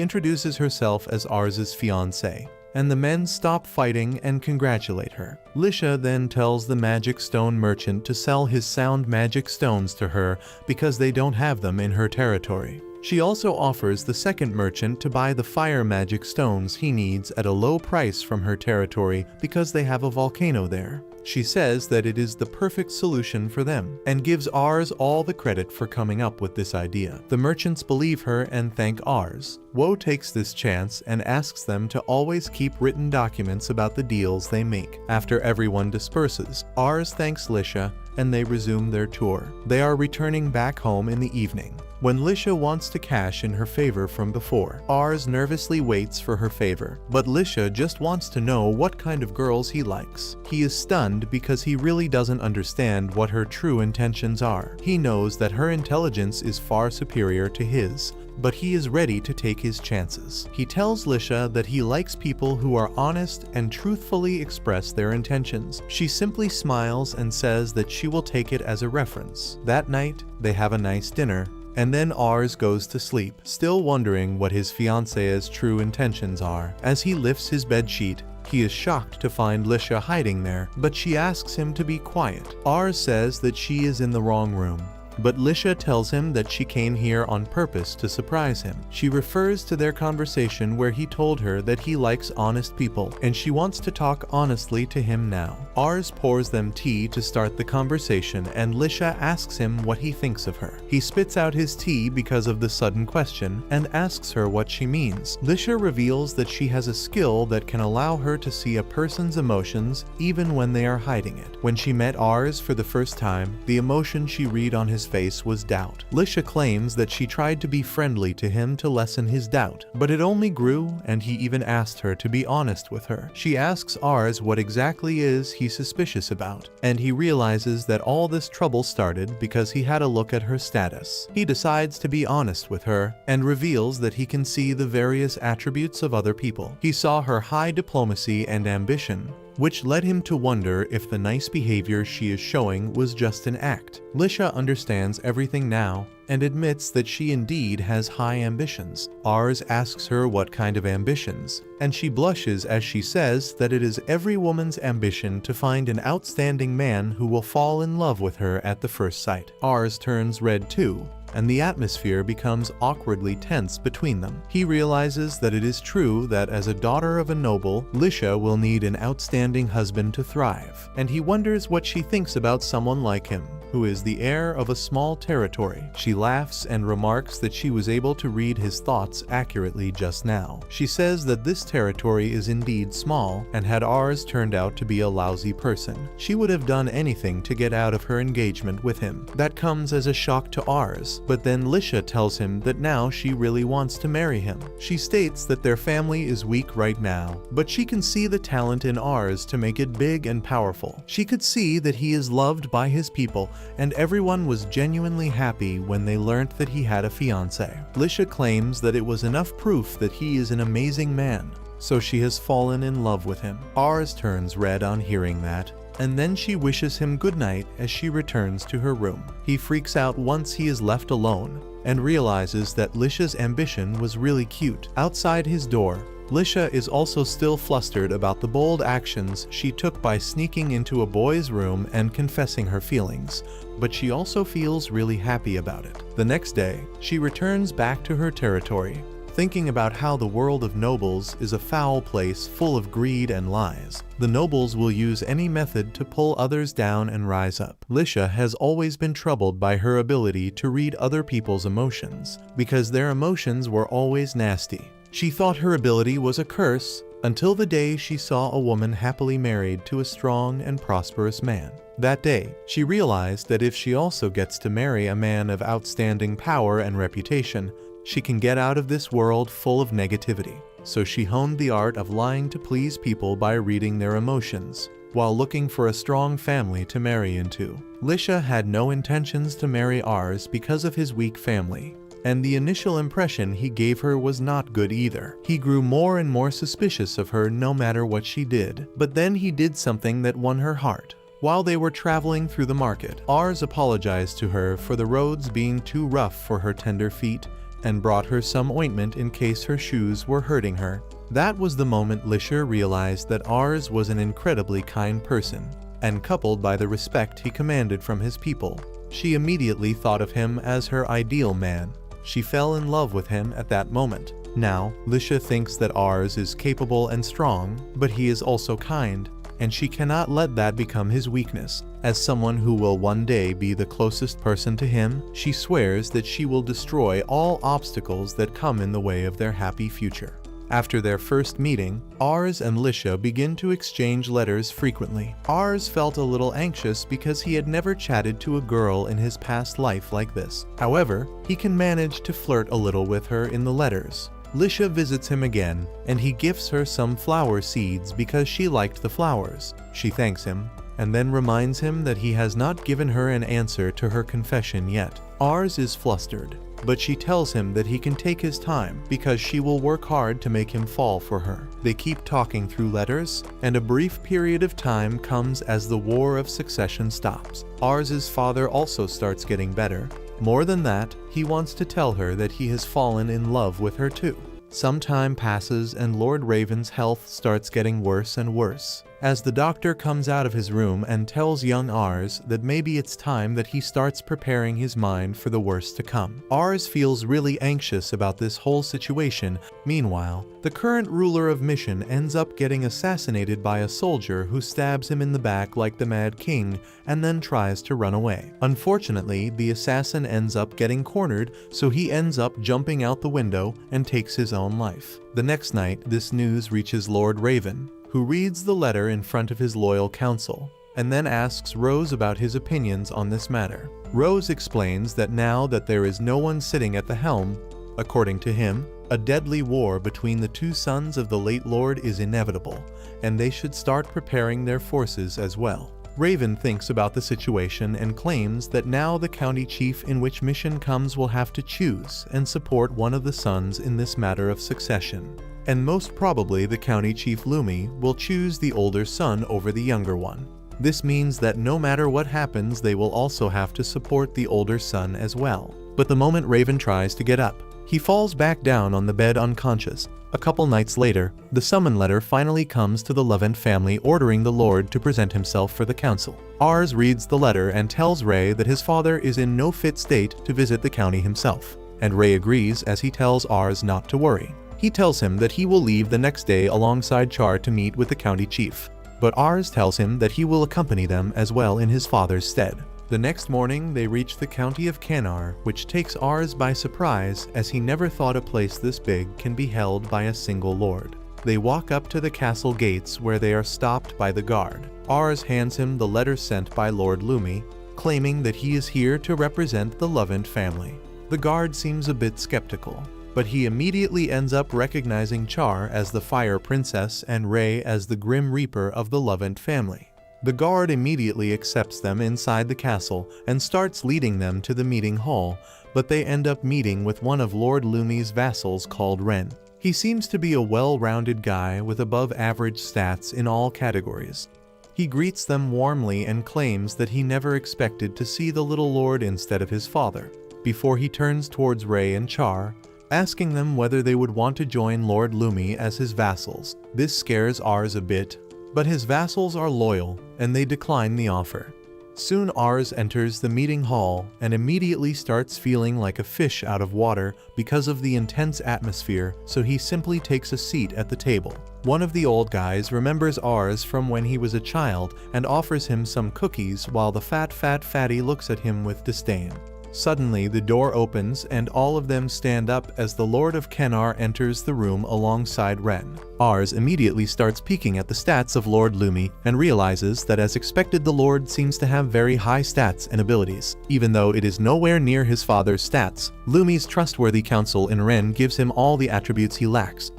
[SPEAKER 1] introduces herself as Ars's fiancée, and the men stop fighting and congratulate her. Lisha then tells the magic stone merchant to sell his sound magic stones to her because they don't have them in her territory. She also offers the second merchant to buy the fire magic stones he needs at a low price from her territory because they have a volcano there. She says that it is the perfect solution for them, and gives Ars all the credit for coming up with this idea. The merchants believe her and thank Ars. Woe takes this chance and asks them to always keep written documents about the deals they make. After everyone disperses, Ars thanks Lisha, and they resume their tour. They are returning back home in the evening, when Lisha wants to cash in her favor from before. Ars nervously waits for her favor, but Lisha just wants to know what kind of girls he likes. He is stunned because he really doesn't understand what her true intentions are. He knows that her intelligence is far superior to his, but he is ready to take his chances. He tells Lisha that he likes people who are honest and truthfully express their intentions. She simply smiles and says that she will take it as a reference. That night, they have a nice dinner, and then Ars goes to sleep, still wondering what his fiancée's true intentions are. As he lifts his bedsheet, he is shocked to find Lisha hiding there, but she asks him to be quiet. Ars says that she is in the wrong room, but Lisha tells him that she came here on purpose to surprise him. She refers to their conversation where he told her that he likes honest people, and she wants to talk honestly to him now. Ars pours them tea to start the conversation, and Lisha asks him what he thinks of her. He spits out his tea because of the sudden question, and asks her what she means. Lisha reveals that she has a skill that can allow her to see a person's emotions even when they are hiding it. When she met Ars for the first time, the emotion she read on his face was doubt. Lisha claims that she tried to be friendly to him to lessen his doubt, but it only grew, and he even asked her to be honest with her. She asks Ars what exactly is he suspicious about, and he realizes that all this trouble started because he had a look at her status. He decides to be honest with her, and reveals that he can see the various attributes of other people. He saw her high diplomacy and ambition, which led him to wonder if the nice behavior she is showing was just an act. Lisha understands everything now and admits that she indeed has high ambitions. Ars asks her what kind of ambitions, and she blushes as she says that it is every woman's ambition to find an outstanding man who will fall in love with her at the first sight. Ars turns red too, and the atmosphere becomes awkwardly tense between them. He realizes that it is true that as a daughter of a noble, Lisha will need an outstanding husband to thrive, and he wonders what she thinks about someone like him, who is the heir of a small territory. She laughs and remarks that she was able to read his thoughts accurately just now. She says that this territory is indeed small, and had Ars turned out to be a lousy person, she would have done anything to get out of her engagement with him. That comes as a shock to Ars, but then Lisha tells him that now she really wants to marry him. She states that their family is weak right now, but she can see the talent in Ars to make it big and powerful. She could see that he is loved by his people, and everyone was genuinely happy when they learnt that he had a fiancé. Lisha claims that it was enough proof that he is an amazing man, so she has fallen in love with him. Ars turns red on hearing that, and then she wishes him goodnight as she returns to her room. He freaks out once he is left alone, and realizes that Lisha's ambition was really cute. Outside his door, Lisha is also still flustered about the bold actions she took by sneaking into a boy's room and confessing her feelings, but she also feels really happy about it. The next day, she returns back to her territory, thinking about how the world of nobles is a foul place full of greed and lies. The nobles will use any method to pull others down and rise up. Lisha has always been troubled by her ability to read other people's emotions, because their emotions were always nasty. She thought her ability was a curse until the day she saw a woman happily married to a strong and prosperous man. That day, she realized that if she also gets to marry a man of outstanding power and reputation, she can get out of this world full of negativity. So she honed the art of lying to please people by reading their emotions, while looking for a strong family to marry into. Lisha had no intentions to marry Ars because of his weak family, and the initial impression he gave her was not good either. He grew more and more suspicious of her no matter what she did, but then he did something that won her heart. While they were traveling through the market, Ars apologized to her for the roads being too rough for her tender feet, and brought her some ointment in case her shoes were hurting her. That was the moment Lisha realized that Ars was an incredibly kind person, and coupled by the respect he commanded from his people, she immediately thought of him as her ideal man. She fell in love with him at that moment. Now, Lisha thinks that Ars is capable and strong, but he is also kind, and she cannot let that become his weakness. As someone who will one day be the closest person to him, she swears that she will destroy all obstacles that come in the way of their happy future. After their first meeting, Ars and Lisha begin to exchange letters frequently. Ars felt a little anxious because he had never chatted to a girl in his past life like this. However, he can manage to flirt a little with her in the letters. Lisha visits him again, and he gifts her some flower seeds because she liked the flowers. She thanks him, and then reminds him that he has not given her an answer to her confession yet. Ars is flustered, but she tells him that he can take his time because she will work hard to make him fall for her. They keep talking through letters, and a brief period of time comes as the War of Succession stops. Ars's father also starts getting better. More than that, he wants to tell her that he has fallen in love with her too. Some time passes and Lord Raven's health starts getting worse and worse, as the doctor comes out of his room and tells young Ars that maybe it's time that he starts preparing his mind for the worst to come. Ars feels really anxious about this whole situation. Meanwhile, the current ruler of Mission ends up getting assassinated by a soldier who stabs him in the back like the Mad King and then tries to run away. Unfortunately, the assassin ends up getting cornered, so he ends up jumping out the window and takes his own life. The next night, this news reaches Lord Raven, who reads the letter in front of his loyal council. and then asks Rose about his opinions on this matter. Rose explains that now that there is no one sitting at the helm, according to him, a deadly war between the two sons of the late Lord is inevitable, and they should start preparing their forces as well. Raven thinks about the situation and claims that now the county chief in which mission comes will have to choose and support one of the sons in this matter of succession. And most probably the county chief Lumi will choose the older son over the younger one. This means that no matter what happens, they will also have to support the older son as well. But the moment Raven tries to get up, he falls back down on the bed unconscious. A couple nights later, the summon letter finally comes to the Louvent family ordering the Lord to present himself for the council. Ars reads the letter and tells Ray that his father is in no fit state to visit the county himself, and Ray agrees as he tells Ars not to worry. He tells him that he will leave the next day alongside Char to meet with the county chief, but Ars tells him that he will accompany them as well in his father's stead. The next morning, they reach the county of Canar, which takes Ars by surprise as he never thought a place this big can be held by a single lord. They walk up to the castle gates where they are stopped by the guard. Ars hands him the letter sent by Lord Lumi, claiming that he is here to represent the Louvent family. The guard seems a bit skeptical, but he immediately ends up recognizing Char as the Fire Princess and Ray as the Grim Reaper of the Louvent family. The guard immediately accepts them inside the castle and starts leading them to the meeting hall, but they end up meeting with one of Lord Lumi's vassals called Ren. He seems to be a well-rounded guy with above-average stats in all categories. He greets them warmly and claims that he never expected to see the little lord instead of his father, before he turns towards Ray and Char, asking them whether they would want to join Lord Lumi as his vassals. This scares Ars a bit, but his vassals are loyal, and they decline the offer. Soon Ars enters the meeting hall and immediately starts feeling like a fish out of water because of the intense atmosphere, so he simply takes a seat at the table. One of the old guys remembers Ars from when he was a child and offers him some cookies while the fatty looks at him with disdain. Suddenly, the door opens and all of them stand up as the Lord of Canar enters the room alongside Ren. Ars immediately starts peeking at the stats of Lord Lumi and realizes that as expected the Lord seems to have very high stats and abilities. Even though it is nowhere near his father's stats, Lumi's trustworthy counsel in Ren gives him all the attributes he lacks.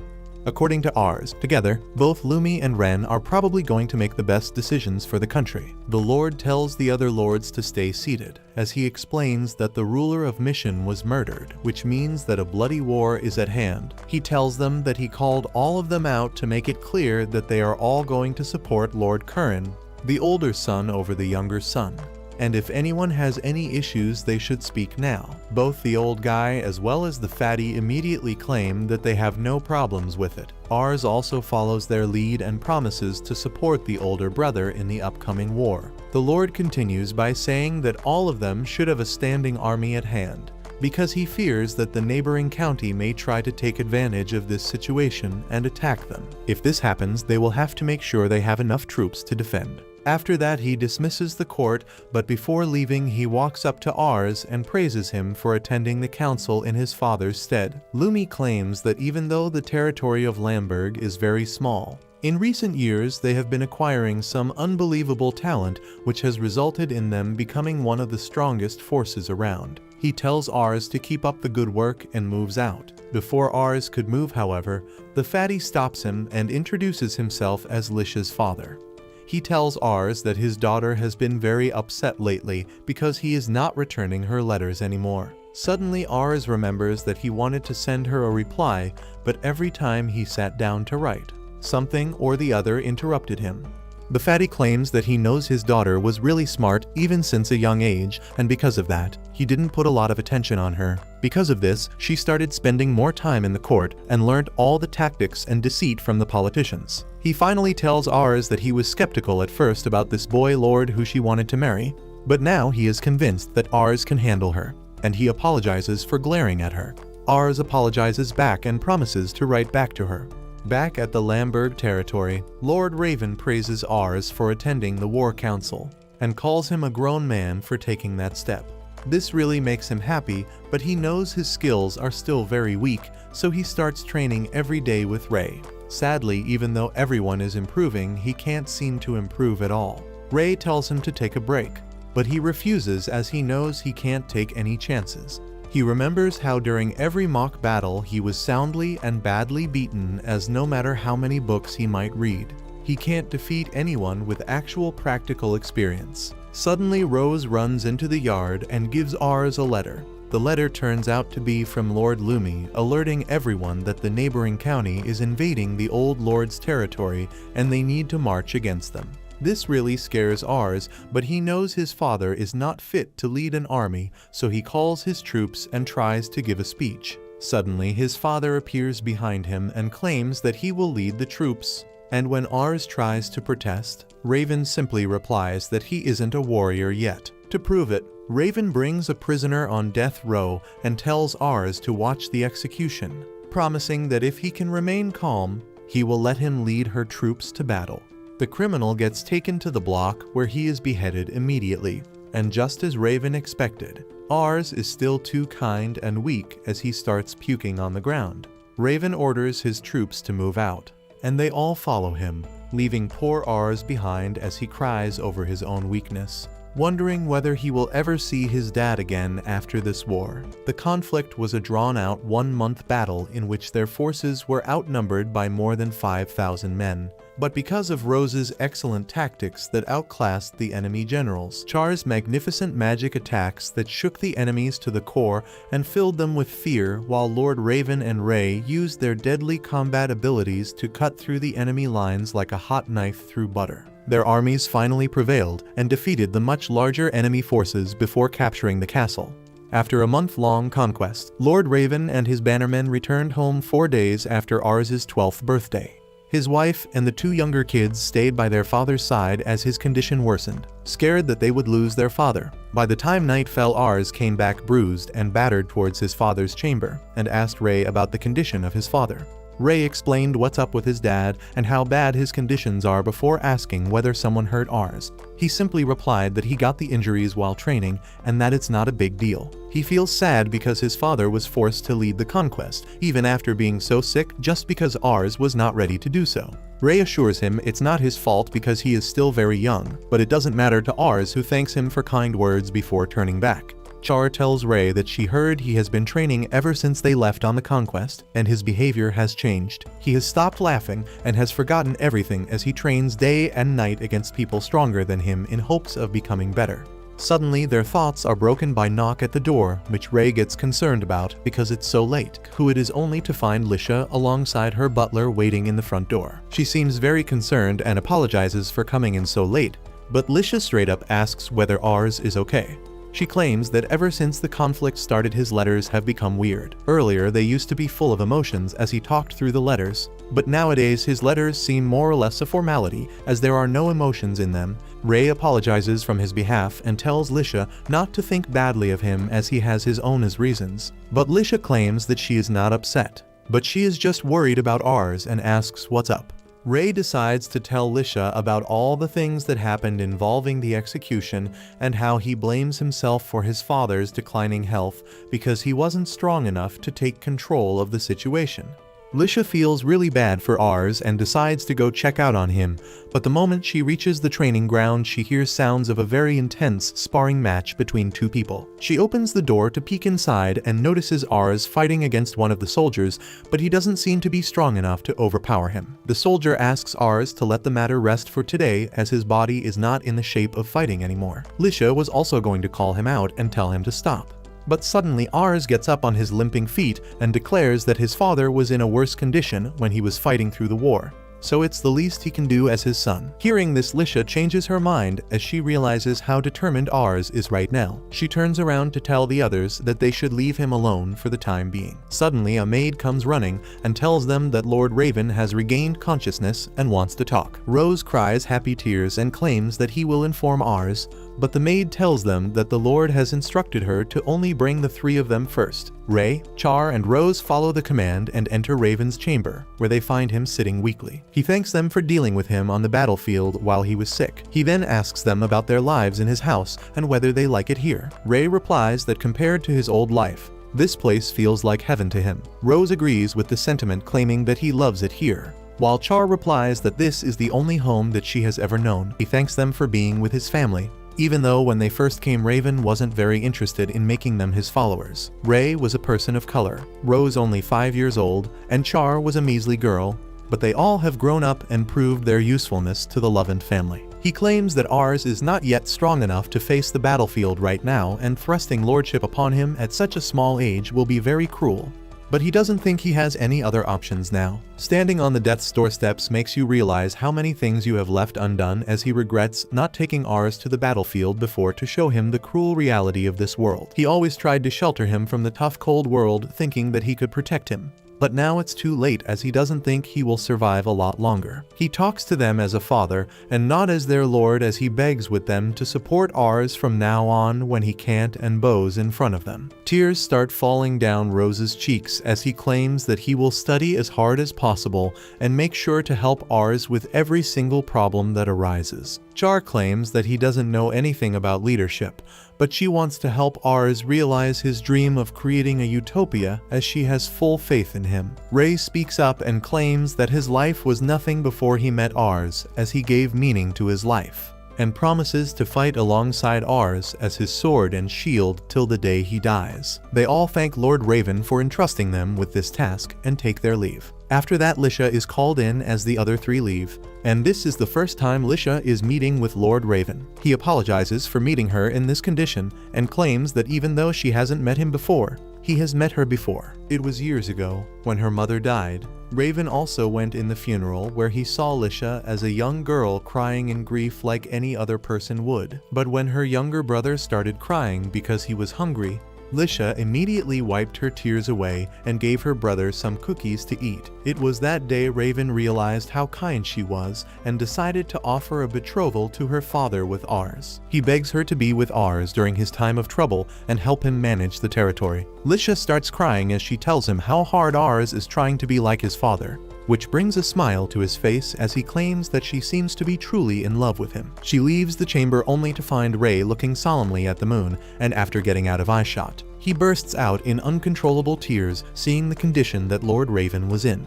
[SPEAKER 1] According to Ars, together, both Lumi and Ren are probably going to make the best decisions for the country. The Lord tells the other lords to stay seated, as he explains that the ruler of Mission was murdered, which means that a bloody war is at hand. He tells them that he called all of them out to make it clear that they are all going to support Lord Curran, the older son over the younger son. And if anyone has any issues, they should speak now. Both the old guy as well as the fatty immediately claim that they have no problems with it. Ars also follows their lead and promises to support the older brother in the upcoming war. The Lord continues by saying that all of them should have a standing army at hand, because he fears that the neighboring county may try to take advantage of this situation and attack them. If this happens, they will have to make sure they have enough troops to defend. After that, he dismisses the court, but before leaving, he walks up to Ars and praises him for attending the council in his father's stead. Lumi claims that even though the territory of Lamberg is very small, in recent years they have been acquiring some unbelievable talent, which has resulted in them becoming one of the strongest forces around. He tells Ars to keep up the good work and moves out. Before Ars could move, however, the fatty stops him and introduces himself as Lish's father. He tells Ars that his daughter has been very upset lately because he is not returning her letters anymore. Suddenly Ars remembers that he wanted to send her a reply, but every time he sat down to write, something or the other interrupted him. The fatty claims that he knows his daughter was really smart even since a young age, and because of that, he didn't put a lot of attention on her. Because of this, she started spending more time in the court and learned all the tactics and deceit from the politicians. He finally tells Ars that he was skeptical at first about this boy lord who she wanted to marry, but now he is convinced that Ars can handle her, and he apologizes for glaring at her. Ars apologizes back and promises to write back to her. Back at the Lamberg territory, Lord Raven praises Ars for attending the war council, and calls him a grown man for taking that step. This really makes him happy, but he knows his skills are still very weak, so he starts training every day with Ray. Sadly, even though everyone is improving, he can't seem to improve at all. Ray tells him to take a break, but he refuses as he knows he can't take any chances. He remembers how during every mock battle he was soundly and badly beaten, as no matter how many books he might read, he can't defeat anyone with actual practical experience. Suddenly Rose runs into the yard and gives Ars a letter. The letter turns out to be from Lord Louvent, alerting everyone that the neighboring county is invading the old lord's territory and they need to march against them. This really scares Ars, but he knows his father is not fit to lead an army, so he calls his troops and tries to give a speech. Suddenly, his father appears behind him and claims that he will lead the troops. And when Ars tries to protest, Raven simply replies that he isn't a warrior yet. To prove it, Raven brings a prisoner on death row and tells Ars to watch the execution, promising that if he can remain calm, he will let him lead her troops to battle. The criminal gets taken to the block where he is beheaded immediately, and just as Raven expected, Ars is still too kind and weak as he starts puking on the ground. Raven orders his troops to move out, and they all follow him, leaving poor Ars behind as he cries over his own weakness, wondering whether he will ever see his dad again after this war. The conflict was a drawn-out 1-month battle in which their forces were outnumbered by more than 5,000 men. But because of Rose's excellent tactics that outclassed the enemy generals, Char's magnificent magic attacks that shook the enemies to the core and filled them with fear, while Lord Raven and Ray used their deadly combat abilities to cut through the enemy lines like a hot knife through butter. Their armies finally prevailed and defeated the much larger enemy forces before capturing the castle. After a month-long conquest, Lord Raven and his bannermen returned home 4 days after Ars's 12th birthday. His wife and the 2 younger kids stayed by their father's side as his condition worsened, scared that they would lose their father. By the time night fell, Ars came back bruised and battered towards his father's chamber and asked Ray about the condition of his father. Ray explained what's up with his dad and how bad his conditions are before asking whether someone hurt Ars. He simply replied that he got the injuries while training and that it's not a big deal. He feels sad because his father was forced to lead the conquest, even after being so sick, just because Ars was not ready to do so. Ray assures him it's not his fault because he is still very young, but it doesn't matter to Ars, who thanks him for kind words before turning back. Char tells Ray that she heard he has been training ever since they left on the conquest, and his behavior has changed. He has stopped laughing and has forgotten everything as he trains day and night against people stronger than him in hopes of becoming better. Suddenly, their thoughts are broken by a knock at the door, which Ray gets concerned about because it's so late, who it is only to find Lisha alongside her butler waiting in the front door. She seems very concerned and apologizes for coming in so late, but Lisha straight up asks whether Ars is okay. She claims that ever since the conflict started, his letters have become weird. Earlier, they used to be full of emotions as he talked through the letters, but nowadays his letters seem more or less a formality as there are no emotions in them. Ray apologizes from his behalf and tells Lisha not to think badly of him as he has his own reasons. But Lisha claims that she is not upset, but she is just worried about Ars and asks what's up. Ray decides to tell Lisha about all the things that happened involving the execution and how he blames himself for his father's declining health because he wasn't strong enough to take control of the situation. Lisha feels really bad for Ars and decides to go check out on him, but the moment she reaches the training ground, she hears sounds of a very intense sparring match between 2 people. She opens the door to peek inside and notices Ars fighting against one of the soldiers, but he doesn't seem to be strong enough to overpower him. The soldier asks Ars to let the matter rest for today as his body is not in the shape of fighting anymore. Lisha was also going to call him out and tell him to stop. But suddenly Ars gets up on his limping feet and declares that his father was in a worse condition when he was fighting through the war, so it's the least he can do as his son. Hearing this, Lisha changes her mind as she realizes how determined Ars is right now. She turns around to tell the others that they should leave him alone for the time being. Suddenly, a maid comes running and tells them that Lord Raven has regained consciousness and wants to talk. Rose cries happy tears and claims that he will inform Ars, but the maid tells them that the Lord has instructed her to only bring the 3 of them first. Ray, Char, and Rose follow the command and enter Raven's chamber, where they find him sitting weakly. He thanks them for dealing with him on the battlefield while he was sick. He then asks them about their lives in his house and whether they like it here. Ray replies that compared to his old life, this place feels like heaven to him. Rose agrees with the sentiment, claiming that he loves it here, while Char replies that this is the only home that she has ever known. He thanks them for being with his family, even though when they first came Raven wasn't very interested in making them his followers. Ray was a person of color, Rose only 5 years old, and Char was a measly girl, but they all have grown up and proved their usefulness to the Louvent family. He claims that Ars is not yet strong enough to face the battlefield right now, and thrusting lordship upon him at such a small age will be very cruel. But he doesn't think he has any other options now. Standing on the death's doorsteps makes you realize how many things you have left undone, as he regrets not taking Ars to the battlefield before to show him the cruel reality of this world. He always tried to shelter him from the tough cold world, thinking that he could protect him. But now it's too late, as he doesn't think he will survive a lot longer. He talks to them as a father and not as their lord, as he begs with them to support Ars from now on when he can't, and bows in front of them. Tears start falling down Rose's cheeks as he claims that he will study as hard as possible and make sure to help Ars with every single problem that arises. Char claims that he doesn't know anything about leadership, but she wants to help Ars realize his dream of creating a utopia, as she has full faith in him. Ray speaks up and claims that his life was nothing before he met Ars, as he gave meaning to his life, and promises to fight alongside Ars as his sword and shield till the day he dies. They all thank Lord Raven for entrusting them with this task and take their leave. After that, Lisha is called in as the other three leave, and this is the first time Lisha is meeting with Lord Raven. He apologizes for meeting her in this condition and claims that even though she hasn't met him before, he has met her before. It was years ago, when her mother died. Raven also went in the funeral, where he saw Lisha as a young girl crying in grief like any other person would. But when her younger brother started crying because he was hungry, Lisha immediately wiped her tears away and gave her brother some cookies to eat. It was that day Raven realized how kind she was and decided to offer a betrothal to her father with Ars. He begs her to be with Ars during his time of trouble and help him manage the territory. Lisha starts crying as she tells him how hard Ars is trying to be like his father, which brings a smile to his face as he claims that she seems to be truly in love with him. She leaves the chamber only to find Ray looking solemnly at the moon, and after getting out of eyeshot, he bursts out in uncontrollable tears, seeing the condition that Lord Raven was in.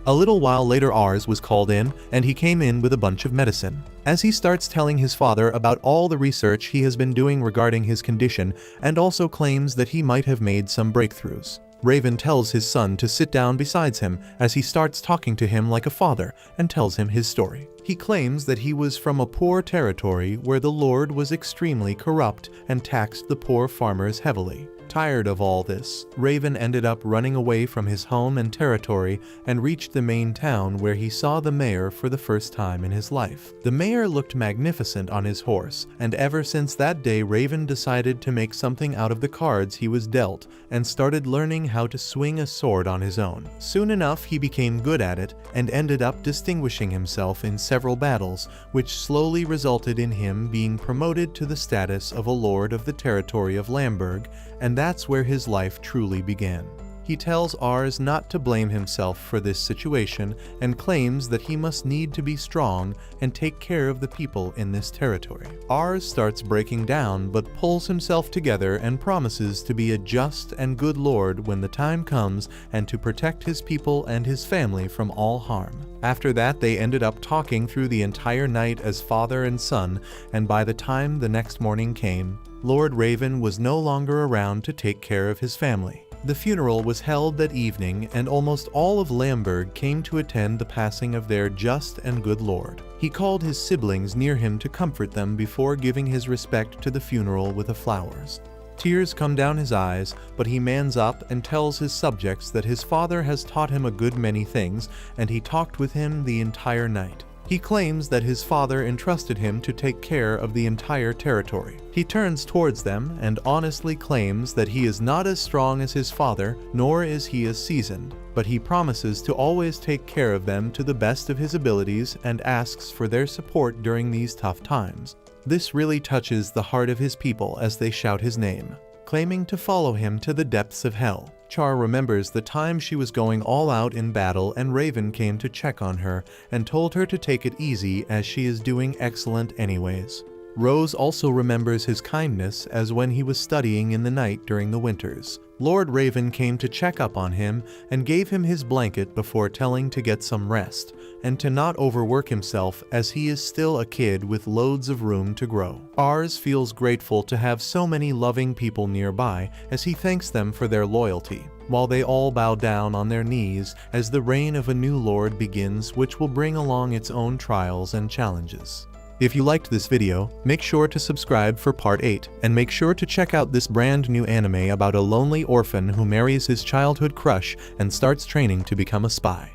[SPEAKER 1] A little while later Ars was called in, and he came in with a bunch of medicine. As he starts telling his father about all the research he has been doing regarding his condition, and also claims that he might have made some breakthroughs. Raven tells his son to sit down beside him as he starts talking to him like a father and tells him his story. He claims that he was from a poor territory where the lord was extremely corrupt and taxed the poor farmers heavily. Tired of all this, Raven ended up running away from his home and territory and reached the main town, where he saw the mayor for the first time in his life. The mayor looked magnificent on his horse, and ever since that day Raven decided to make something out of the cards he was dealt and started learning how to swing a sword on his own. Soon enough he became good at it and ended up distinguishing himself in several battles, which slowly resulted in him being promoted to the status of a lord of the territory of Lamberg, and that's where his life truly began. He tells Ars not to blame himself for this situation and claims that he must need to be strong and take care of the people in this territory. Ars starts breaking down but pulls himself together and promises to be a just and good lord when the time comes, and to protect his people and his family from all harm. After that they ended up talking through the entire night as father and son, and by the time the next morning came, Lord Raven was no longer around to take care of his family. The funeral was held that evening, and almost all of Lamberg came to attend the passing of their just and good lord. He called his siblings near him to comfort them before giving his respect to the funeral with the flowers. Tears come down his eyes, but he mans up and tells his subjects that his father has taught him a good many things, and he talked with him the entire night. He claims that his father entrusted him to take care of the entire territory. He turns towards them and honestly claims that he is not as strong as his father, nor is he as seasoned, but he promises to always take care of them to the best of his abilities and asks for their support during these tough times. This really touches the heart of his people as they shout his name, claiming to follow him to the depths of hell. Char remembers the time she was going all out in battle, and Raven came to check on her and told her to take it easy as she is doing excellent anyways. Rose also remembers his kindness as when he was studying in the night during the winters. Lord Raven came to check up on him and gave him his blanket before telling to get some rest and to not overwork himself as he is still a kid with loads of room to grow. Ars feels grateful to have so many loving people nearby as he thanks them for their loyalty, while they all bow down on their knees as the reign of a new lord begins, which will bring along its own trials and challenges. If you liked this video, make sure to subscribe for part 8, and make sure to check out this brand new anime about a lonely orphan who marries his childhood crush and starts training to become a spy.